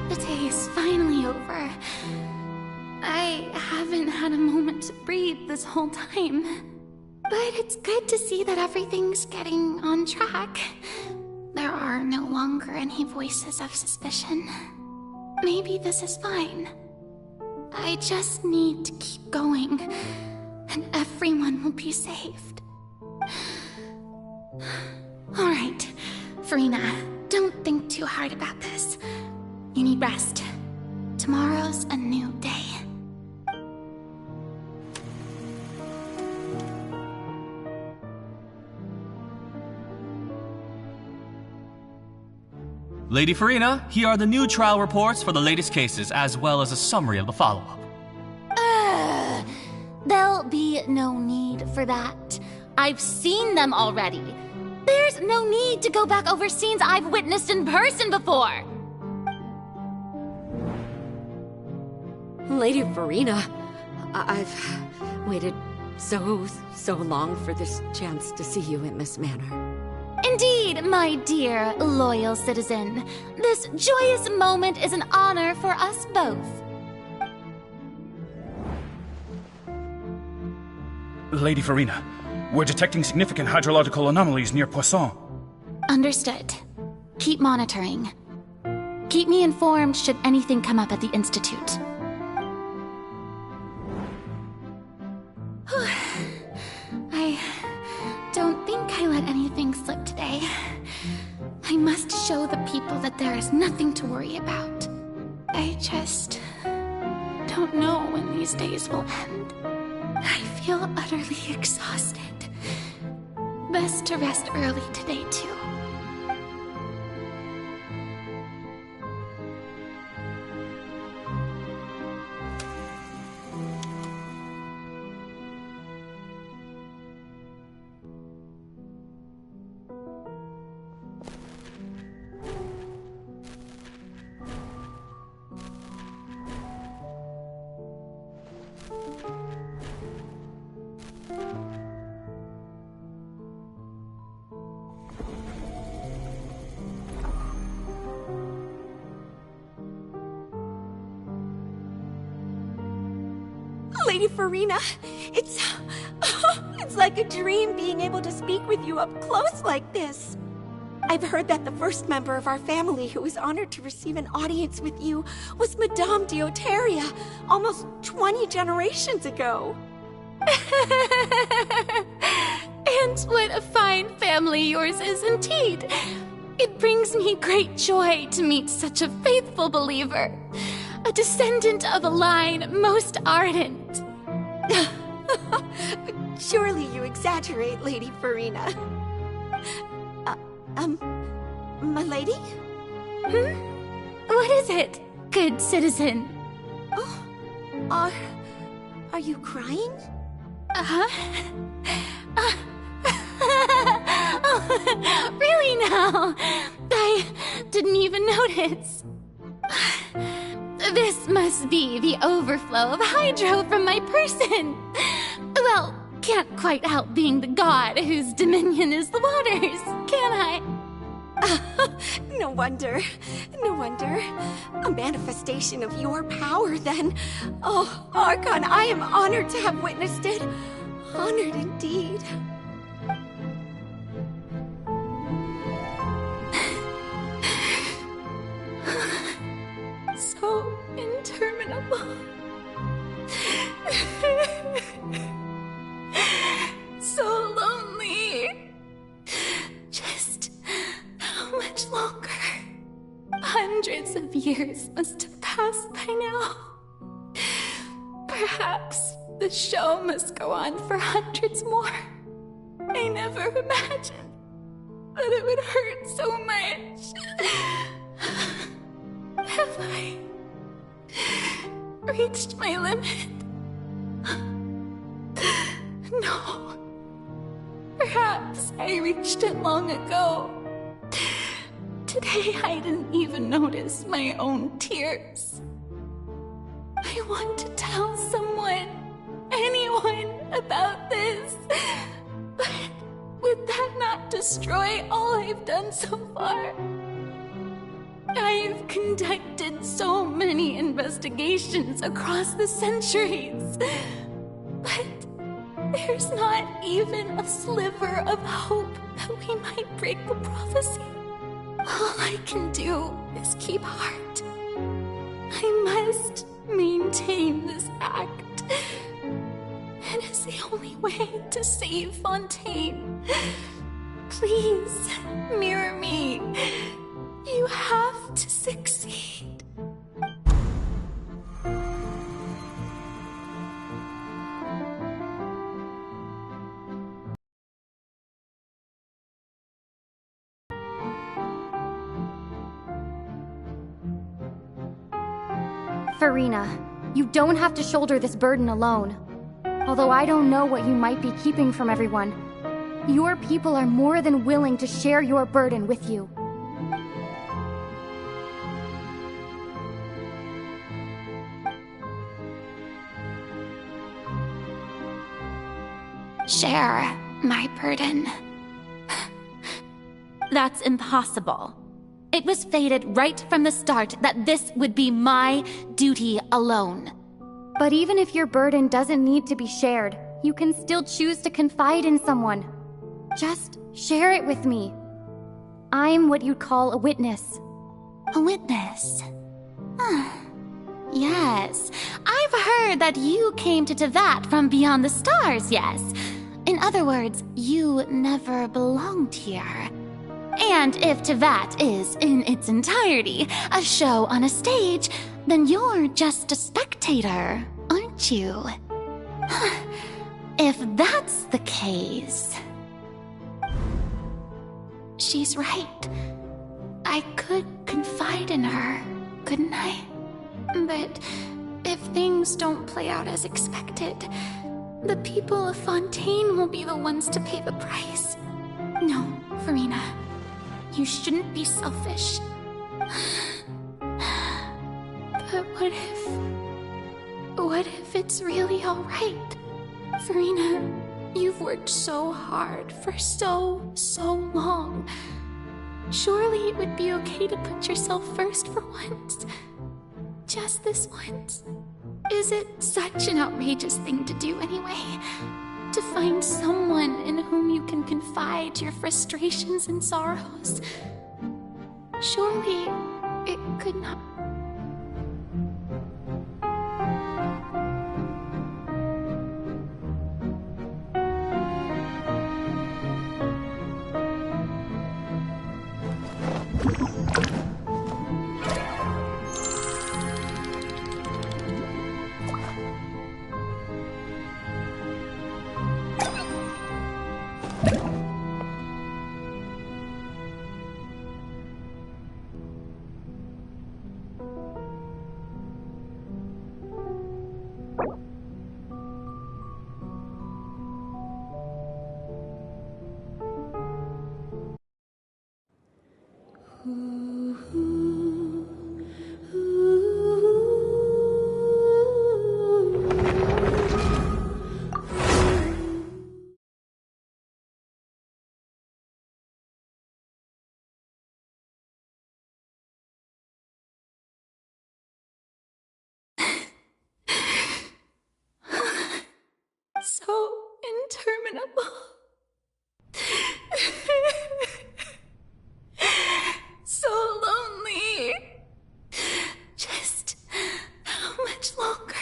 The day is finally over. I haven't had a moment to breathe this whole time. But it's good to see that everything's getting on track. There are no longer any voices of suspicion. Maybe this is fine. I just need to keep going, and everyone will be saved. Alright, Farina, don't think too hard about this. You need rest. Tomorrow's a new day. Lady Farina, here are the new trial reports for the latest cases, as well as a summary of the follow-up. will be no need for that. I've seen them already. There's no need to go back over scenes I've witnessed in person before. Lady Farina, I've waited so long for this chance to see you in this manner. Indeed, my dear, loyal citizen. This joyous moment is an honor for us both. Lady Farina, we're detecting significant hydrological anomalies near Poisson. Understood. Keep monitoring. Keep me informed should anything come up at the Institute. I don't think I let anything slip today. I must show the people that there is nothing to worry about. I just don't know when these days will end. I feel utterly exhausted. Best to rest early today, too. Lady Farina, it's like a dream being able to speak with you up close like this. I've heard that the first member of our family who was honored to receive an audience with you was Madame Dioteria, almost 20 generations ago. And what a fine family yours is indeed. It brings me great joy to meet such a faithful believer. A descendant of a line most ardent. Surely you exaggerate, Lady Farina. My lady? What is it, good citizen? Oh, are you crying? Really now? I didn't even notice. This must be the overflow of hydro from my person. Well, can't quite help being the god whose dominion is the waters, can I? No wonder. No wonder. A manifestation of your power, then. Oh, Archon, I am honored to have witnessed it. Honored indeed. So interminable. So lonely. Just how much longer? Hundreds of years must have passed by now. Perhaps the show must go on for hundreds more. I never imagined that it would hurt so much. Have I reached my limit? No. Perhaps I reached it long ago. Today I didn't even notice my own tears. I want to tell someone, anyone, about this. But would that not destroy all I've done so far? I've conducted so many investigations across the centuries, but there's not even a sliver of hope that we might break the prophecy. All I can do is keep heart. I must maintain this act. It is the only way to save Fontaine. Please, mirror me. You have to succeed. Farina, you don't have to shoulder this burden alone. Although I don't know what you might be keeping from everyone, your people are more than willing to share your burden with you. Share my burden. That's impossible. It was fated right from the start that this would be my duty alone. But even if your burden doesn't need to be shared, you can still choose to confide in someone. Just share it with me. I'm what you'd call a witness. A witness? Yes, I've heard that you came to Tevat from beyond the stars, yes. In other words, you never belonged here. And if Tevat is, in its entirety, a show on a stage, then you're just a spectator, aren't you? If that's the case... She's right. I could confide in her, couldn't I? But if things don't play out as expected, the people of Fontaine will be the ones to pay the price. No, Farina, you shouldn't be selfish. But what if it's really alright? Farina, you've worked so hard for so long. Surely it would be okay to put yourself first for once. Just this once. Is it such an outrageous thing to do anyway? To find someone in whom you can confide your frustrations and sorrows? Surely it could not... So interminable. So lonely. Just how much longer?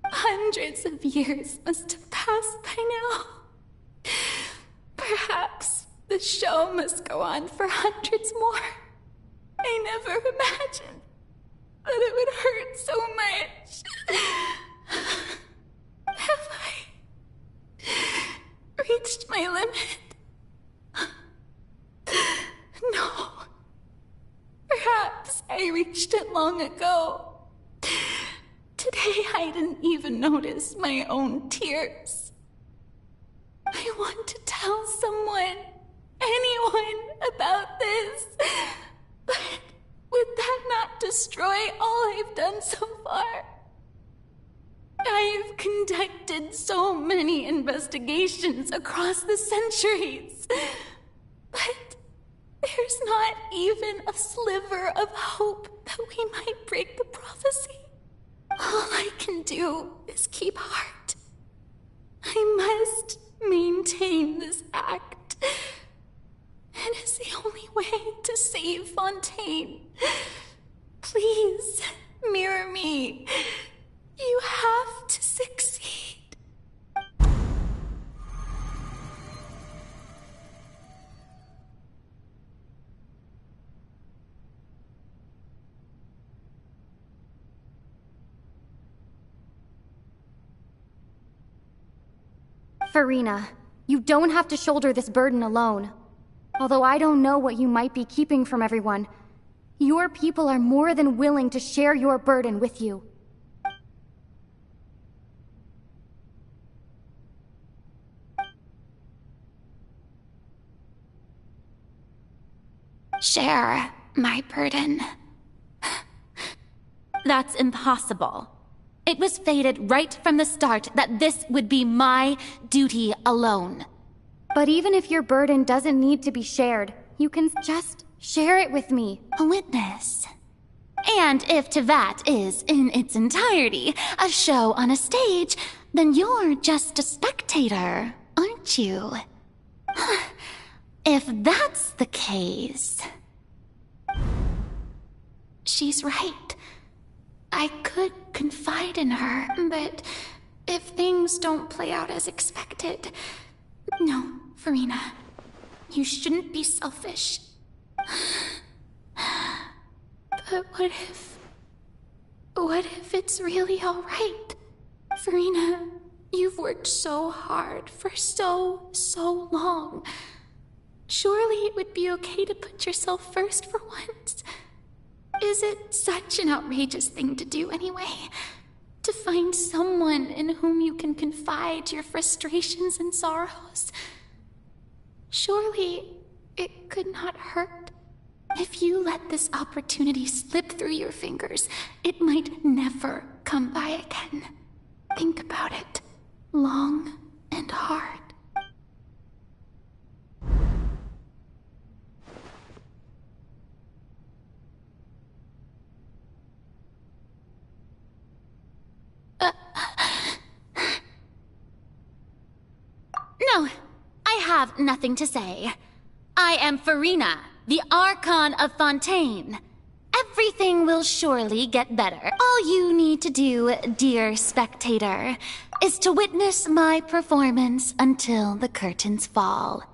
Hundreds of years must have passed by now. Perhaps the show must go on for hundreds more. I never imagined that it would hurt so much. Have I reached my limit? No. Perhaps I reached it long ago. Today I didn't even notice my own tears. I want to tell someone, anyone, about this. But would that not destroy all I've done so far? I've conducted so many investigations across the centuries, but there's not even a sliver of hope that we might break the prophecy. All I can do is keep heart. I must maintain this act. It is the only way to save Fontaine. Please, mirror me. You have to succeed. Farina, you don't have to shoulder this burden alone. Although I don't know what you might be keeping from everyone, your people are more than willing to share your burden with you. share my burden. That's impossible. It was fated right from the start that this would be my duty alone. But even if your burden doesn't need to be shared, you can just share it with me. A witness. And if Tevat is, in its entirety, a show on a stage, then you're just a spectator, aren't you? If that's the case... She's right. I could confide in her, but if things don't play out as expected... No, Farina. You shouldn't be selfish. But what if it's really alright? Farina, you've worked so hard for so long. Surely it would be okay to put yourself first for once. Is it such an outrageous thing to do anyway? To find someone in whom you can confide your frustrations and sorrows? Surely it could not hurt. If you let this opportunity slip through your fingers, it might never come by again. Think about it long and hard. No, I have nothing to say. I am Farina, the Archon of Fontaine. Everything will surely get better. All you need to do, dear spectator, is to witness my performance until the curtains fall.